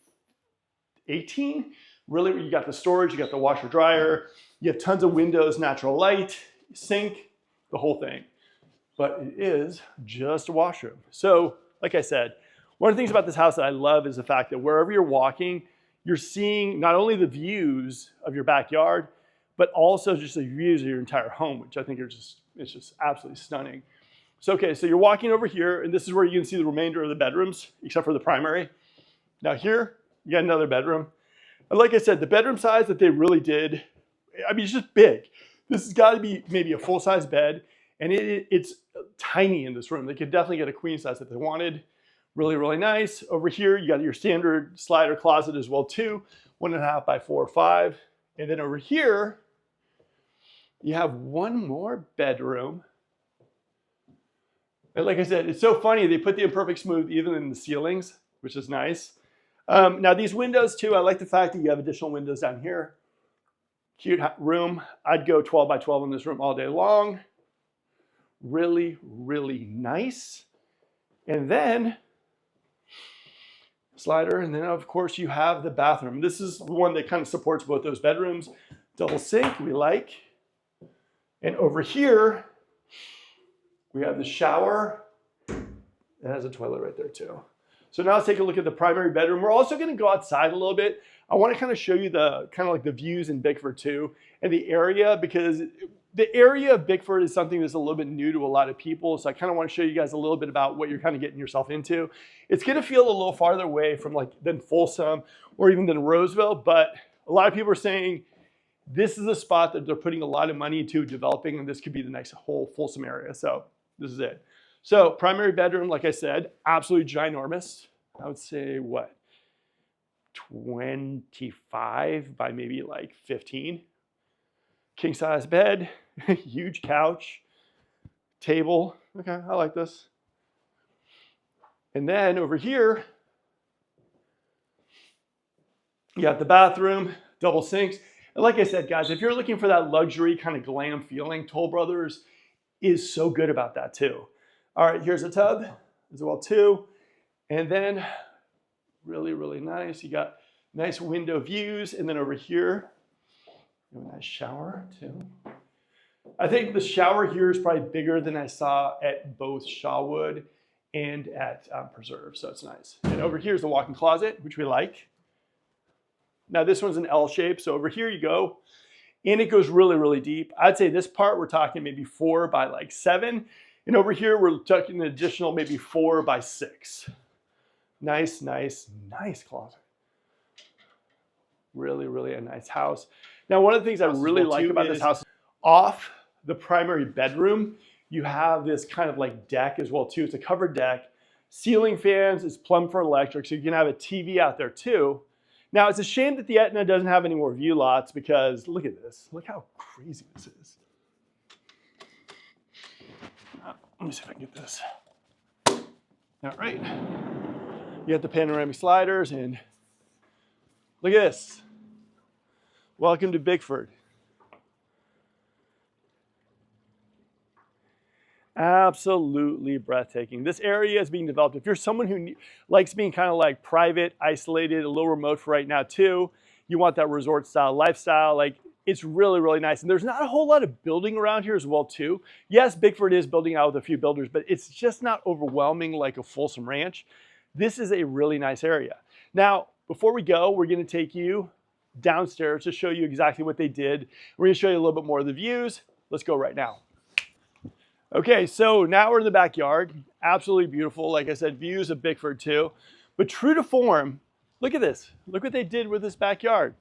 18. Really, you got the storage, you got the washer dryer, you have tons of windows, natural light, sink, the whole thing. But it is just a washroom. So, like I said, one of the things about this house that I love is the fact that wherever you're walking, you're seeing not only the views of your backyard, but also just the views of your entire home, which I think it's just absolutely stunning. So, okay, so you're walking over here, and this is where you can see the remainder of the bedrooms, except for the primary. Now here, you got another bedroom. And like I said, the bedroom size that they really did, I mean, it's just big. This has got to be maybe a full-size bed, and it's tiny in this room. They could definitely get a queen size if they wanted. Really, really nice. Over here, you got your standard slider closet as well too, 1.5 by 4 or 5. And then over here, you have one more bedroom. And like I said, it's so funny. They put the imperfect smooth even in the ceilings, which is nice. Now these windows too, I like the fact that you have additional windows down here. Cute room. I'd go 12 by 12 in this room all day long. Really, really nice. And then slider, and then of course you have the bathroom. This is the one that kind of supports both those bedrooms. Double sink, we like. And over here, we have the shower. It has a toilet right there too. So now let's take a look at the primary bedroom. We're also gonna go outside a little bit. I wanna kind of show you the kind of like the views in Bickford too, and the area, because the area of Bickford is something that's a little bit new to a lot of people. So I kind of want to show you guys a little bit about what you're kind of getting yourself into. It's going to feel a little farther away from than Folsom or even than Roseville, but a lot of people are saying this is a spot that they're putting a lot of money into developing, and this could be the next whole Folsom area. So this is it. So primary bedroom, like I said, absolutely ginormous. I would say what, 25 by maybe like 15. King size bed, huge couch, table. Okay, I like this. And then over here, you got the bathroom, double sinks. And like I said, guys, if you're looking for that luxury kind of glam feeling, Toll Brothers is so good about that too. All right, here's a tub as well too. And then really, really nice. You got nice window views. And then over here, a nice shower too. I think the shower here is probably bigger than I saw at both Shawwood and at Preserve, so it's nice. And over here is the walk-in closet, which we like. Now this one's an L shape, so over here you go, and it goes really, really deep. I'd say this part we're talking maybe 4 by like 7, and over here we're talking an additional maybe 4 by 6. Nice, nice, nice closet. Really, really a nice house. Now, one of the things I really like about this house, off the primary bedroom, you have this kind of like deck as well too. It's a covered deck. Ceiling fans is plumbed for electric, so you can have a TV out there too. Now, it's a shame that the Etna doesn't have any more view lots, because look at this. Look how crazy this is. Let me see if I can get this. All right. You got the panoramic sliders, and look at this. Welcome to Bickford. Absolutely breathtaking. This area is being developed. If you're someone who likes being kind of like private, isolated, a little remote for right now too, you want that resort style lifestyle, like it's really, really nice. And there's not a whole lot of building around here as well too. Yes, Bickford is building out with a few builders, but it's just not overwhelming like a Folsom Ranch. This is a really nice area. Now, before we go, we're gonna take you downstairs to show you exactly what they did. We're gonna show you a little bit more of the views. Let's go right now. Okay, so now we're in the backyard. Absolutely beautiful. Like I said, views of Bickford too. But true to form, look at this. Look what they did with this backyard.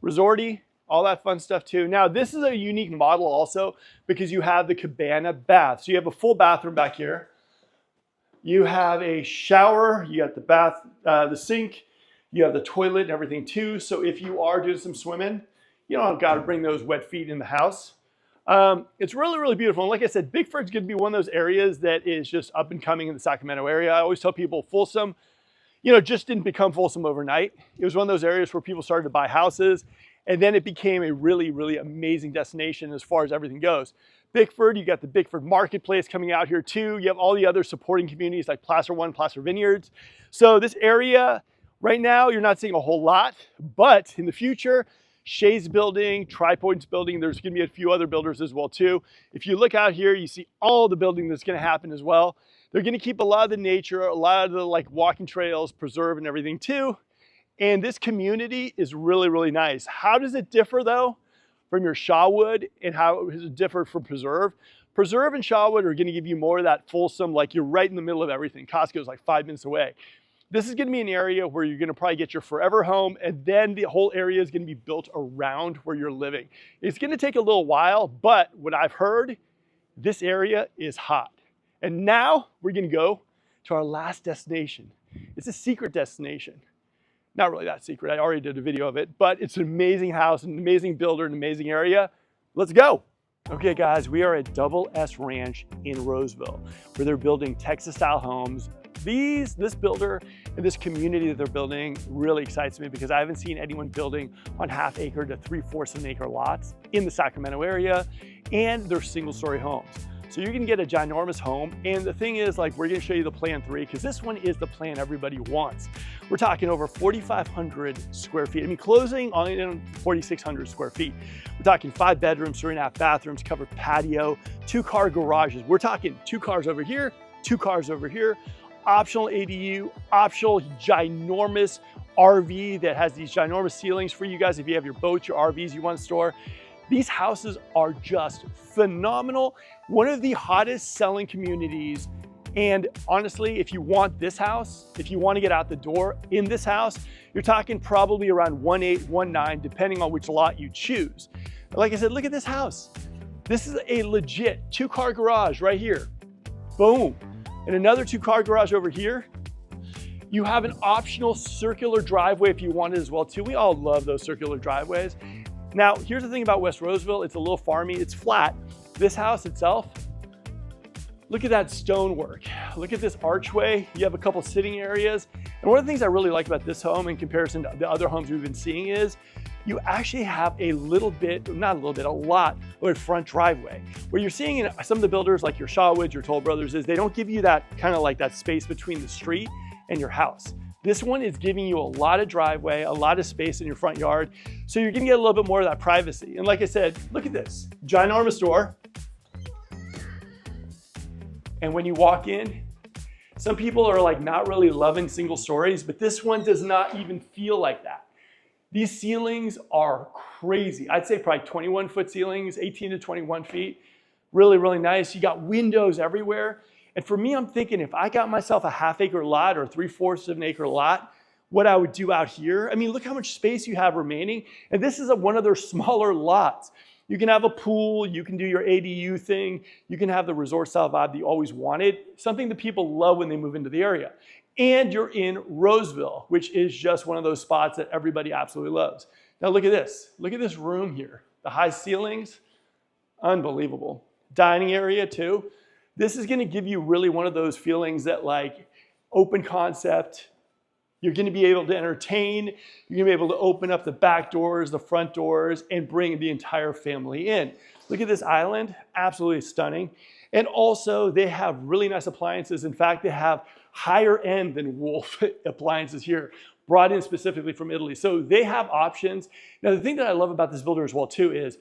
Resorty, all that fun stuff too. Now, this is a unique model also because you have the cabana bath. So you have a full bathroom back here. You have a shower, you got the bath, the sink, you have the toilet and everything too. So if you are doing some swimming, you don't got to bring those wet feet in the house. It's really, really beautiful. And like I said, Bickford's going to be one of those areas that is just up and coming in the Sacramento area. I always tell people Folsom, just didn't become Folsom overnight. It was one of those areas where people started to buy houses, and then it became a really, really amazing destination as far as everything goes. Bickford, you got the Bickford Marketplace coming out here too. You have all the other supporting communities like Placer One, Placer Vineyards. So this area, right now, you're not seeing a whole lot, but in the future, Shay's building, Tri-Point's building, there's gonna be a few other builders as well too. If you look out here, you see all the building that's gonna happen as well. They're gonna keep a lot of the nature, a lot of the like walking trails, preserve and everything too. And this community is really, really nice. How does it differ though from your Shawwood, and how does it differ from Preserve? Preserve and Shawwood are gonna give you more of that Folsom, like you're right in the middle of everything. Costco's like 5 minutes away. This is gonna be an area where you're gonna probably get your forever home, and then the whole area is gonna be built around where you're living. It's gonna take a little while, but what I've heard, this area is hot. And now we're gonna go to our last destination. It's a secret destination. Not really that secret, I already did a video of it, but it's an amazing house, an amazing builder, an amazing area. Let's go. Okay guys, we are at Double S Ranch in Roseville, where they're building Texas style homes, This builder and this community that they're building really excites me because I haven't seen anyone building on half-acre to 3/4 of an acre lots in the Sacramento area, and they're single-story homes. So you're gonna get a ginormous home. And the thing is, like, we're gonna show you the plan 3 because this one is the plan everybody wants. We're talking over 4,500 square feet. I mean, closing on 4,600 square feet. We're talking 5 bedrooms, 3.5 bathrooms, covered patio, 2-car garages. We're talking 2 cars over here, 2 cars over here, optional ADU, optional ginormous RV that has these ginormous ceilings for you guys if you have your boats, your RVs you want to store. These houses are just phenomenal. One of the hottest selling communities. And honestly, if you want this house, if you want to get out the door in this house, you're talking probably around 1.8, 1.9, depending on which lot you choose. Like I said, look at this house. This is a legit 2-car garage right here. Boom. And another 2-car garage over here. You have an optional circular driveway if you want it as well too. We all love those circular driveways. Now, here's the thing about West Roseville. It's a little farmy, it's flat. This house itself, look at that stonework. Look at this archway. You have a couple sitting areas. And one of the things I really like about this home in comparison to the other homes we've been seeing is you actually have a little bit, not a little bit, a lot of a front driveway. Where you're seeing in some of the builders like your Shawwoods, your Toll Brothers, is they don't give you that kind of like that space between the street and your house. This one is giving you a lot of driveway, a lot of space in your front yard. So you're gonna get a little bit more of that privacy. And like I said, look at this, ginormous door. And when you walk in, some people are like not really loving single stories, but this one does not even feel like that. These ceilings are crazy. I'd say probably 21-foot ceilings, 18 to 21 feet. Really, really nice. You got windows everywhere. And for me, I'm thinking if I got myself a half-acre lot or 3/4 of an acre lot, what I would do out here. I mean, look how much space you have remaining. And this is one of their smaller lots. You can have a pool, you can do your ADU thing, you can have the resort style vibe that you always wanted, something that people love when they move into the area. And you're in Roseville, which is just one of those spots that everybody absolutely loves. Now look at this. Look at this room here. The high ceilings, unbelievable. Dining area too. This is gonna give you really one of those feelings that like open concept. You're gonna be able to entertain. You're gonna be able to open up the back doors, the front doors, and bring the entire family in. Look at this island, absolutely stunning. And also they have really nice appliances. In fact, they have higher end than Wolf appliances here, brought in specifically from Italy. So they have options. Now the thing that I love about this builder as well too is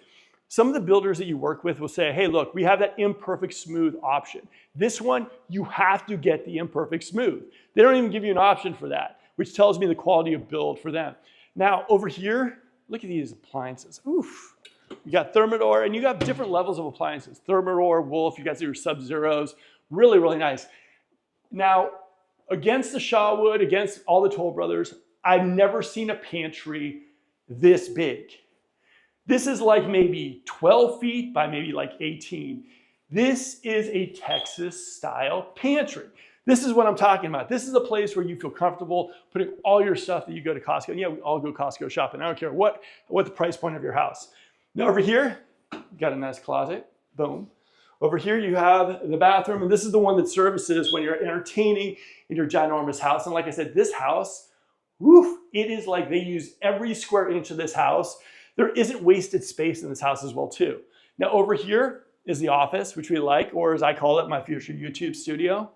some of the builders that you work with will say, hey, look, we have that imperfect smooth option. This one, you have to get the imperfect smooth. They don't even give you an option for that, which tells me the quality of build for them. Now over here, look at these appliances. Oof. You got Thermador, and you got different levels of appliances. Thermador, Wolf, you got your Sub-Zeros, really, really nice. Now, against the Shawwood, against all the Toll Brothers, I've never seen a pantry this big. This is like maybe 12 feet by maybe like 18. This is a Texas style pantry. This is what I'm talking about. This is a place where you feel comfortable putting all your stuff that you go to Costco. And yeah, we all go Costco shopping. I don't care what the price point of your house. Now over here, you got a nice closet, boom. Over here you have the bathroom, and this is the one that services when you're entertaining in your ginormous house. And like I said, this house, woof, it is like they use every square inch of this house. There isn't wasted space in this house as well too. Now over here is the office, which we like, or as I call it, my future YouTube studio.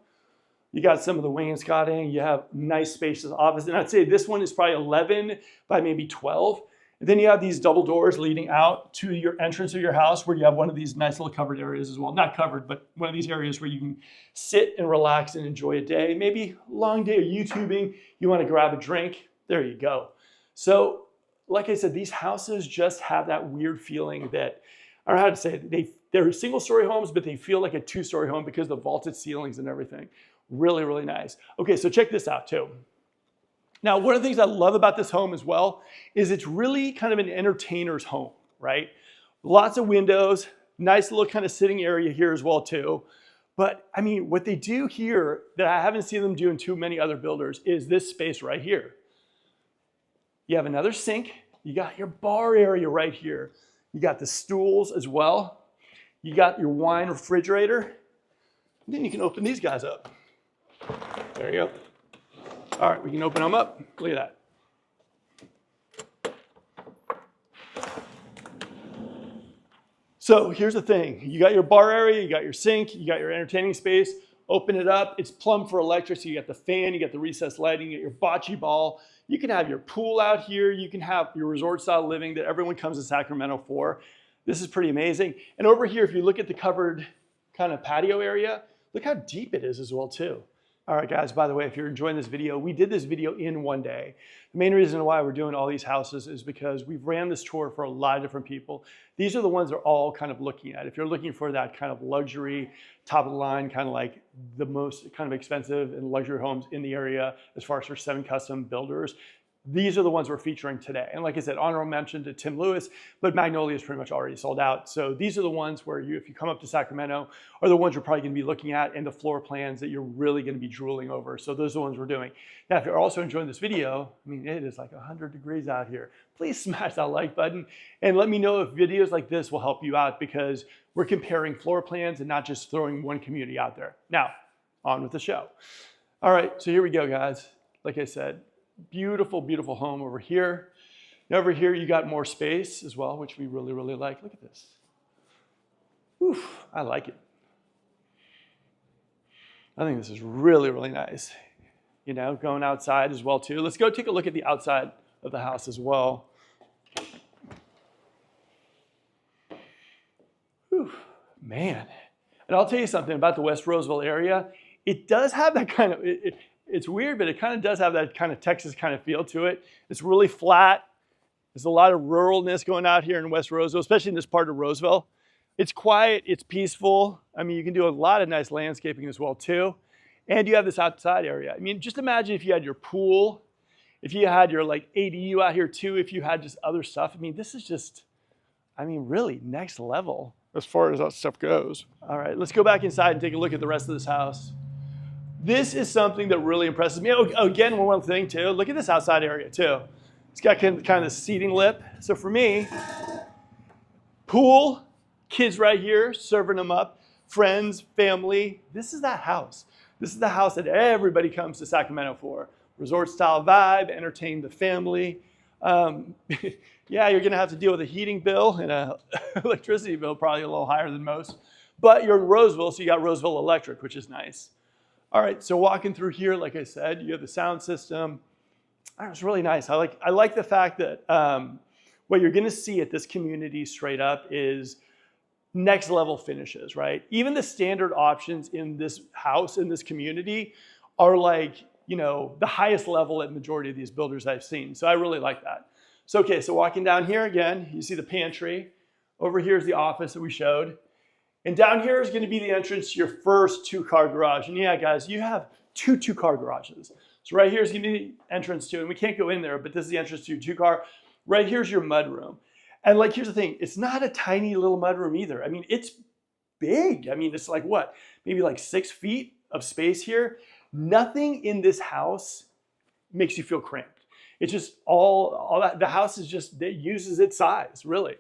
You got some of the wainscoting, you have nice spacious office. And I'd say this one is probably 11 by maybe 12. And then you have these double doors leading out to your entrance of your house where you have one of these nice little covered areas as well. Not covered, but one of these areas where you can sit and relax and enjoy a day. Maybe a long day of YouTubing, you want to grab a drink, there you go. So like I said, these houses just have that weird feeling that, I don't know how to say it, they're single story homes, but they feel like a 2-story home because of the vaulted ceilings and everything. Really, really nice. Okay, so check this out too. Now, one of the things I love about this home as well is it's really kind of an entertainer's home, right? Lots of windows, nice little kind of sitting area here as well too. But I mean, what they do here that I haven't seen them do in too many other builders is this space right here. You have another sink. You got your bar area right here. You got the stools as well. You got your wine refrigerator. And then you can open these guys up. There you go. All right, we can open them up. Look at that. So here's the thing. You got your bar area, you got your sink, you got your entertaining space. Open it up. It's plumbed for electric, so you got the fan, you got the recessed lighting, you got your bocce ball. You can have your pool out here. You can have your resort-style living that everyone comes to Sacramento for. This is pretty amazing. And over here, if you look at the covered kind of patio area, look how deep it is as well, too. All right, guys, by the way, if you're enjoying this video, we did this video in one day. The main reason why we're doing all these houses is because we've ran this tour for a lot of different people. These are the ones they're all kind of looking at. If you're looking for that kind of luxury, top of the line, kind of like the most kind of expensive and luxury homes in the area, as far as for 7 custom builders, these are the ones we're featuring today. And like I said, honorable mention to Tim Lewis, but Magnolia is pretty much already sold out. So these are the ones where if you come up to Sacramento, are the ones you're probably gonna be looking at, and the floor plans that you're really gonna be drooling over. So those are the ones we're doing. Now, if you're also enjoying this video, I mean, it is like 100 degrees out here. Please smash that like button and let me know if videos like this will help you out, because we're comparing floor plans and not just throwing one community out there. Now, on with the show. All right, so here we go, guys. Like I said, beautiful, beautiful home over here. Now over here, you got more space as well, which we really, really like. Look at this. Oof, I like it. I think this is really, really nice. You know, going outside as well too. Let's go take a look at the outside of the house as well. Whew, man. And I'll tell you something about the West Roseville area. It does have that kind of, it's weird, but it kind of does have that kind of Texas kind of feel to it. It's really flat. There's a lot of ruralness going out here in West Roseville, especially in this part of Roseville. It's quiet, it's peaceful. I mean, you can do a lot of nice landscaping as well too. And you have this outside area. I mean, just imagine if you had your pool, if you had your like ADU out here too, if you had just other stuff. I mean, this is just, I mean, really next level as far as that stuff goes. All right, let's go back inside and take a look at the rest of this house. This is something that really impresses me. Oh, again, one thing too, look at this outside area too. It's got kind of the seating lip. So for me, pool, kids right here, serving them up, friends, family. This is that house. This is the house that everybody comes to Sacramento for. Resort style vibe, entertain the family. Yeah, you're gonna have to deal with a heating bill and an electricity bill, probably a little higher than most. But you're in Roseville, so you got Roseville Electric, which is nice. All right, so walking through here, like I said, you have the sound system. It's really nice. I like the fact that what you're gonna see at this community straight up is next level finishes, right? Even the standard options in this house, in this community, are like, you know, the highest level at majority of these builders I've seen. So I really like that. So, okay, so walking down here again, you see the pantry. Over here is the office that we showed. And down here is gonna be the entrance to your first 2-car garage. And yeah, guys, you have two 2-car garages. So right here is gonna be the entrance to, and we can't go in there, but this is the entrance to your 2-car. Right here's your mudroom. And like, here's the thing, it's not a tiny little mudroom either. I mean, it's big. I mean, it's like what? Maybe like 6 feet of space here. Nothing in this house makes you feel cramped. It's just all that, the house is just, it uses its size, really.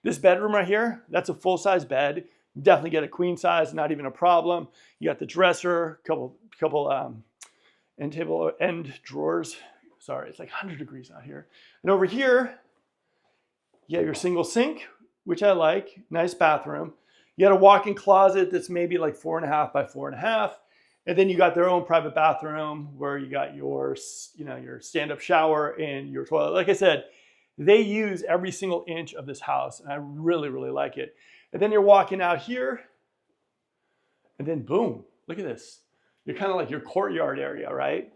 This bedroom right here, that's a full-size bed. Definitely get a queen size, not even a problem. You got the dresser, couple end table, end drawers. Sorry, it's like 100 degrees out here. And over here, you have your single sink, which I like, nice bathroom. You got a walk-in closet that's maybe like 4.5 by 4.5. And then you got their own private bathroom where you got your, you know, your stand-up shower and your toilet. Like I said, they use every single inch of this house, and I really, really like it. And then you're walking out here, and then boom, look at this. You're kind of like your courtyard area, right?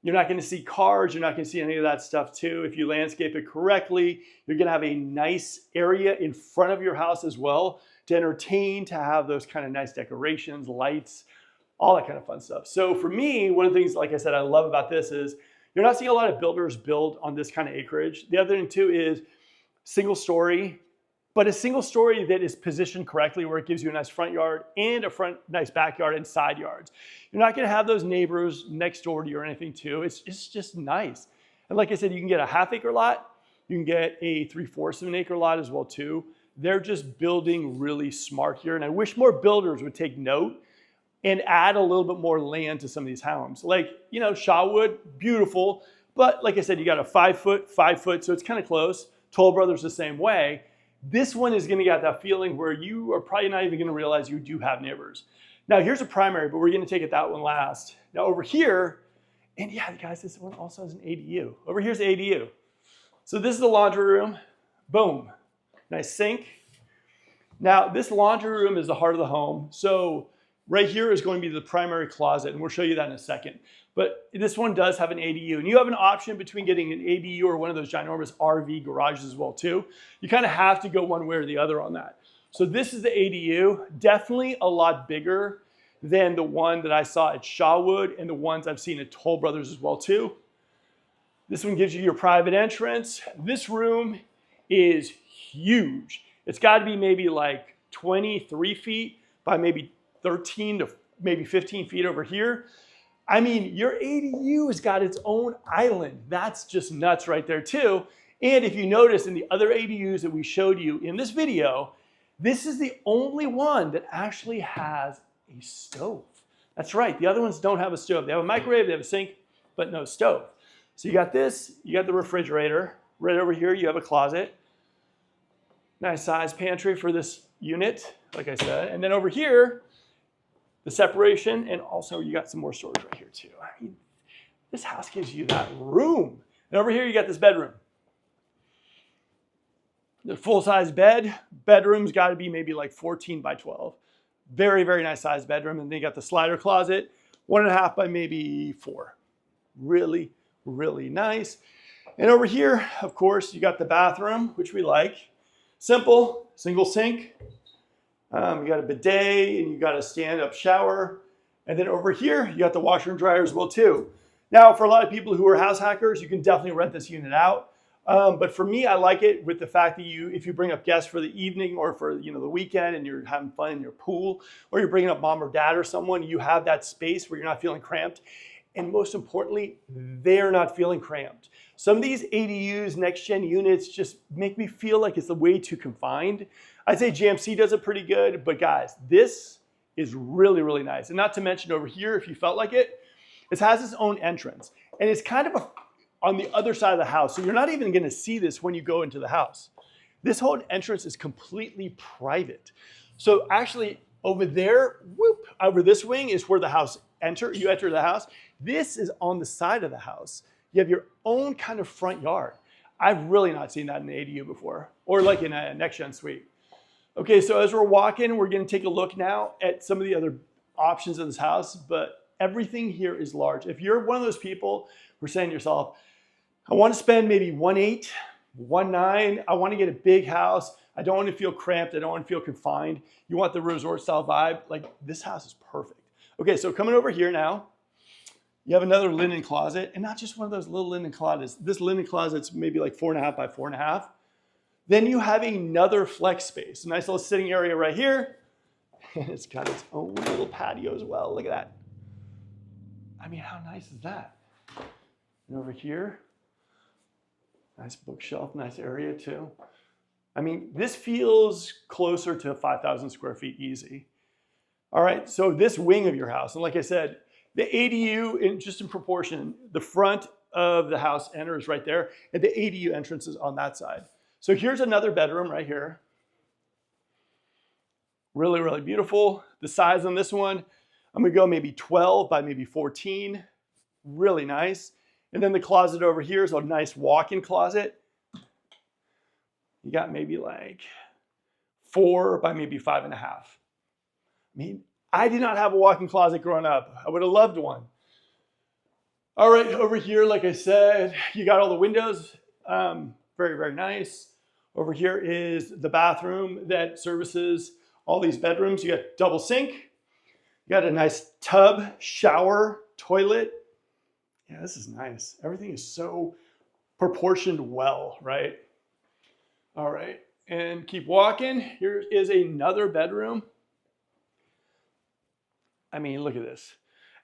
You're not gonna see cars, you're not gonna see any of that stuff too. If you landscape it correctly, you're gonna have a nice area in front of your house as well to entertain, to have those kind of nice decorations, lights, all that kind of fun stuff. So for me, one of the things, like I said, I love about this is you're not seeing a lot of builders build on this kind of acreage. The other thing too is single story, but a single story that is positioned correctly where it gives you a nice front yard and a nice backyard and side yards. You're not gonna have those neighbors next door to you or anything too. It's just nice. And like I said, you can get a 1/2 acre lot, you can get a 3/4 of an acre lot as well too. They're just building really smart here. And I wish more builders would take note and add a little bit more land to some of these homes. Like, you know, Shawwood, beautiful, but like I said, you got a 5 foot, 5 foot, so it's kind of close. Toll Brothers the same way. This one is gonna get that feeling where you are probably not even gonna realize you do have neighbors. Now here's a primary, but we're gonna take it that one last. Now over here, and yeah, guys, this one also has an ADU. Over here's the ADU. So this is the laundry room, boom, nice sink. Now this laundry room is the heart of the home. So right here is going to be the primary closet, and we'll show you that in a second. But this one does have an ADU, and you have an option between getting an ADU or one of those ginormous RV garages as well too. You kind of have to go one way or the other on that. So this is the ADU, definitely a lot bigger than the one that I saw at Shawwood and the ones I've seen at Toll Brothers as well too. This one gives you your private entrance. This room is huge. It's got to be maybe like 23 feet by maybe 13 to maybe 15 feet over here. I mean, your ADU has got its own island. That's just nuts right there too. And if you notice in the other ADUs that we showed you in this video, this is the only one that actually has a stove. That's right, the other ones don't have a stove. They have a microwave, they have a sink, but no stove. So you got this, you got the refrigerator. Right over here, you have a closet. Nice size pantry for this unit, like I said. And then over here, the separation, and also you got some more storage right here too. I mean, this house gives you that room. And over here, you got this bedroom. The full-size bed. Bedroom's got to be maybe like 14 by 12. Very, very nice size bedroom. And then you got the slider closet, 1.5 by maybe 4. Really, really nice. And over here, of course, you got the bathroom, which we like. Simple, single sink. You got a bidet and you got a stand-up shower. And then over here, you got the washer and dryer as well too. Now, for a lot of people who are house hackers, you can definitely rent this unit out. But for me, I like it with the fact that if you bring up guests for the evening or for the weekend and you're having fun in your pool, or you're bringing up mom or dad or someone, you have that space where you're not feeling cramped. And most importantly, they're not feeling cramped. Some of these ADUs, next-gen units, just make me feel like it's way too confined. I'd say GMC does it pretty good, but guys, this is really, really nice. And not to mention over here, if you felt like it, it has its own entrance. And it's kind of on the other side of the house. So you're not even gonna see this when you go into the house. This whole entrance is completely private. So actually over there, whoop, over this wing is where the house you enter the house. This is on the side of the house. You have your own kind of front yard. I've really not seen that in an ADU before, or like in a next-gen suite. Okay, so as we're walking, we're gonna take a look now at some of the other options of this house, but everything here is large. If you're one of those people who are saying to yourself, I wanna spend maybe 1.8, 1.9, I wanna get a big house, I don't wanna feel cramped, I don't wanna feel confined, you want the resort style vibe, like this house is perfect. Okay, so coming over here now, you have another linen closet, and not just one of those little linen closets. This linen closet's maybe like 4.5 by 4.5. Then you have another flex space, a nice little sitting area right here. And it's got its own little patio as well. Look at that. I mean, how nice is that? And over here, nice bookshelf, nice area too. I mean, this feels closer to 5,000 square feet easy. All right, so this wing of your house, and like I said, the ADU, just in proportion, the front of the house enters right there, and the ADU entrance is on that side. So here's another bedroom right here. Really, really beautiful. The size on this one, I'm gonna go maybe 12 by maybe 14. Really nice. And then the closet over here is a nice walk-in closet. You got maybe like 4 by maybe 5.5. I mean, I did not have a walk-in closet growing up. I would have loved one. All right, over here, like I said, you got all the windows. Very, very nice. Over here is the bathroom that services all these bedrooms. You got double sink. You got a nice tub, shower, toilet. Yeah, this is nice. Everything is so proportioned well, right? All right, and keep walking. Here is another bedroom. I mean, look at this.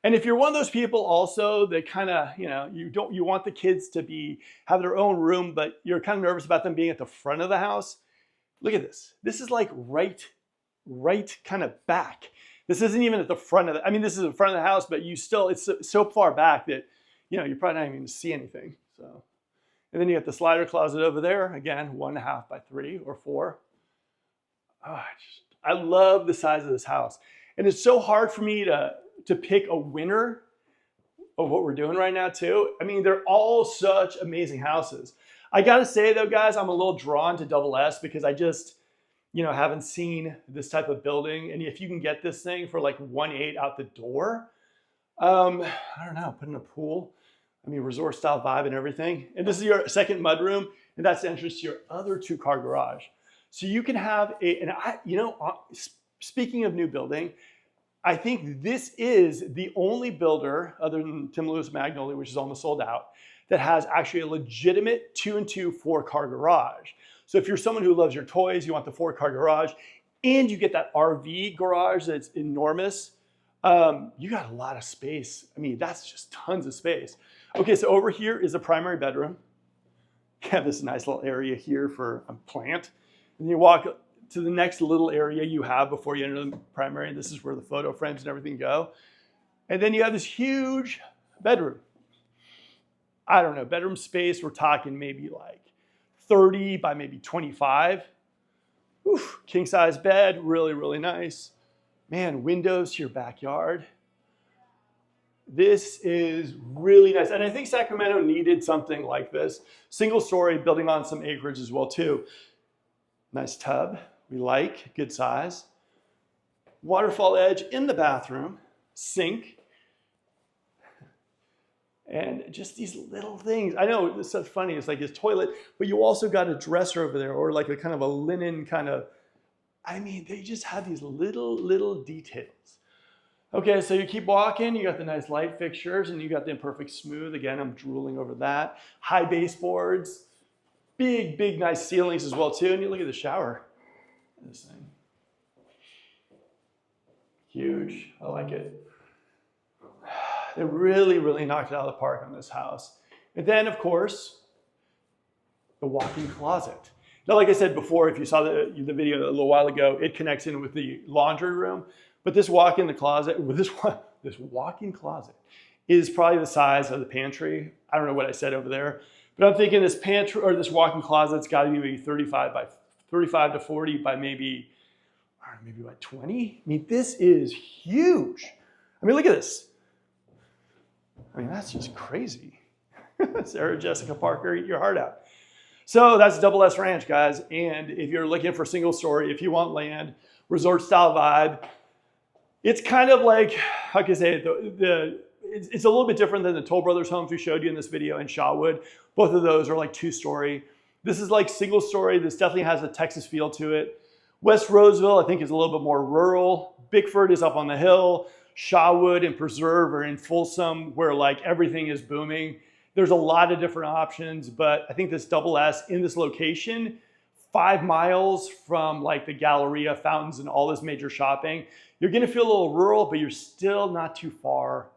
And if you're one of those people also that kind of, you want the kids to have their own room, but you're kind of nervous about them being at the front of the house, look at this. This is like right kind of back. This isn't even at the front of the, I mean, this is the front of the house, but you still, it's so far back that, you know, you're probably not even going to see anything. So, and then you got the slider closet over there. Again, 1.5 by 3 or 4. Oh, I love the size of this house. And it's so hard for me to pick a winner of what we're doing right now too. I mean, they're all such amazing houses. I gotta say though, guys, I'm a little drawn to Double S because I just, you know, haven't seen this type of building. And if you can get this thing for like 1.8 out the door, I don't know, put in a pool. I mean, resort style vibe and everything. And this is your second mudroom, and that's the entrance to your other 2-car garage. So you can have speaking of new building, I think this is the only builder other than Tim Lewis Magnolia, which is almost sold out, that has actually a legitimate 2-and-2 4-car garage. So if you're someone who loves your toys, you want the 4-car garage, and you get that RV garage that's enormous, you got a lot of space. I mean, that's just tons of space. Okay, so over here is a primary bedroom. You have this nice little area here for a plant. And you walk to the next little area you have before you enter the primary. This is where the photo frames and everything go. And then you have this huge bedroom. I don't know, bedroom space, we're talking maybe like 30 by maybe 25. Oof, king size bed, really, really nice. Man, windows to your backyard. This is really nice. And I think Sacramento needed something like this. Single story, building on some acreage as well too. Nice tub, we like, good size. Waterfall edge in the bathroom, sink. And just these little things. I know it's so funny, it's like his toilet, but you also got a dresser over there or like a kind of a linen kind of, I mean, they just have these little details. Okay, so you keep walking, you got the nice light fixtures and you got the imperfect smooth. Again, I'm drooling over that. High baseboards, big, nice ceilings as well too. And you look at the shower, this thing. Huge, I like it. They really knocked it out of the park on this house. And then, of course, the walk-in closet. Now, like I said before, if you saw the video a little while ago, it connects in with the laundry room. But this walk-in closet is probably the size of the pantry. I don't know what I said over there, but I'm thinking this pantry or this walk-in closet's got to be maybe 35 to 40 by maybe, I don't know, maybe by 20. I mean, this is huge. I mean, look at this. I mean, that's just crazy. Sarah Jessica Parker, eat your heart out. So that's Double S Ranch, guys. And if you're looking for single story, if you want land, resort style vibe, it's kind of like, how can I say it? It's a little bit different than the Toll Brothers homes we showed you in this video in Shawwood. Both of those are like 2-story. This is like single story. This definitely has a Texas feel to it. West Roseville, I think, is a little bit more rural. Bickford is up on the hill. Shawwood and Preserve are in Folsom, where like everything is booming. There's a lot of different options, but I think this Double S in this location, 5 miles from like the Galleria, fountains, and all this major shopping, you're gonna feel a little rural, but you're still not too far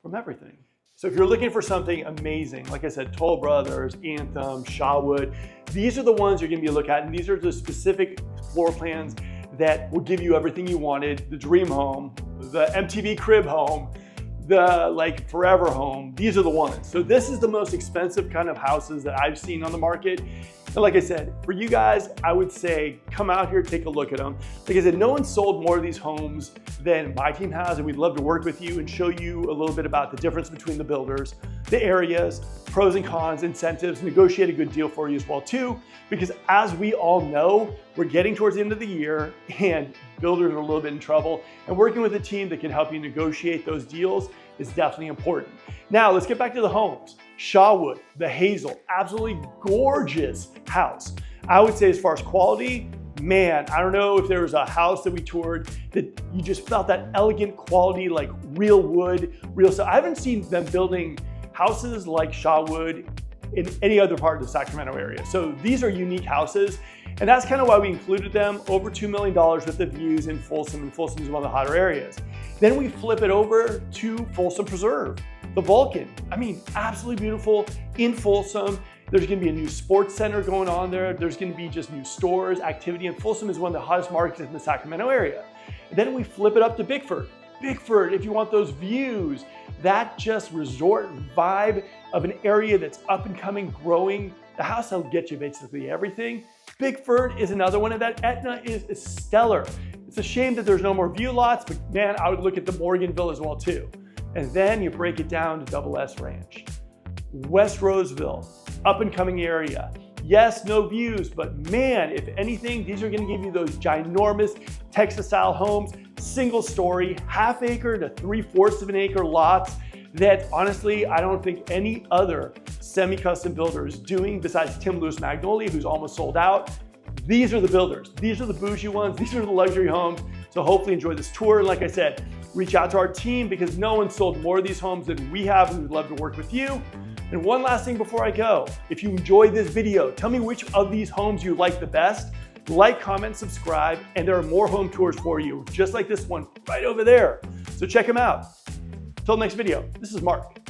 from everything. So if you're looking for something amazing, like I said, Toll Brothers, Anthem, Shawwood, these are the ones you're gonna be looking at, and these are the specific floor plans that will give you everything you wanted, the dream home, the MTV crib home, the like forever home. These are the ones. So this is the most expensive kind of houses that I've seen on the market. And like I said, for you guys, I would say come out here, take a look at them. Like I said, no one sold more of these homes than my team has, and we'd love to work with you and show you a little bit about the difference between the builders, the areas, pros and cons, incentives, negotiate a good deal for you as well too, because as we all know, we're getting towards the end of the year and builders are a little bit in trouble, and working with a team that can help you negotiate those deals is definitely important. Now, let's get back to the homes. Shawwood, the Hazel, absolutely gorgeous house. I would say as far as quality, man, I don't know if there was a house that we toured that you just felt that elegant quality, like real wood, real stuff. I haven't seen them building houses like Shawwood in any other part of the Sacramento area. So these are unique houses, and that's kind of why we included them. Over $2 million with the views in Folsom, and Folsom is one of the hotter areas. Then we flip it over to Folsom Preserve, the Vulcan. I mean, absolutely beautiful in Folsom. There's gonna be a new sports center going on there. There's gonna be just new stores, activity, and Folsom is one of the hottest markets in the Sacramento area. Then we flip it up to Bickford. Bickford, if you want those views, that just resort vibe of an area that's up and coming, growing. The house will get you basically everything. Bickford is another one, and that Etna is stellar. It's a shame that there's no more view lots, but man, I would look at the Morganville as well too. And then you break it down to Double S Ranch. West Roseville, up and coming area. Yes, no views, but man, if anything, these are gonna give you those ginormous Texas style homes, single story, half acre to 3/4 of an acre lots that honestly, I don't think any other semi-custom builder is doing besides Tim Lewis Magnolia, who's almost sold out. These are the builders. These are the bougie ones. These are the luxury homes. So hopefully enjoy this tour. And like I said, reach out to our team because no one sold more of these homes than we have, and we'd love to work with you. And one last thing before I go, if you enjoyed this video, tell me which of these homes you like the best. Like, comment, subscribe, and there are more home tours for you, just like this one right over there. So check them out. Till next video, this is Mark.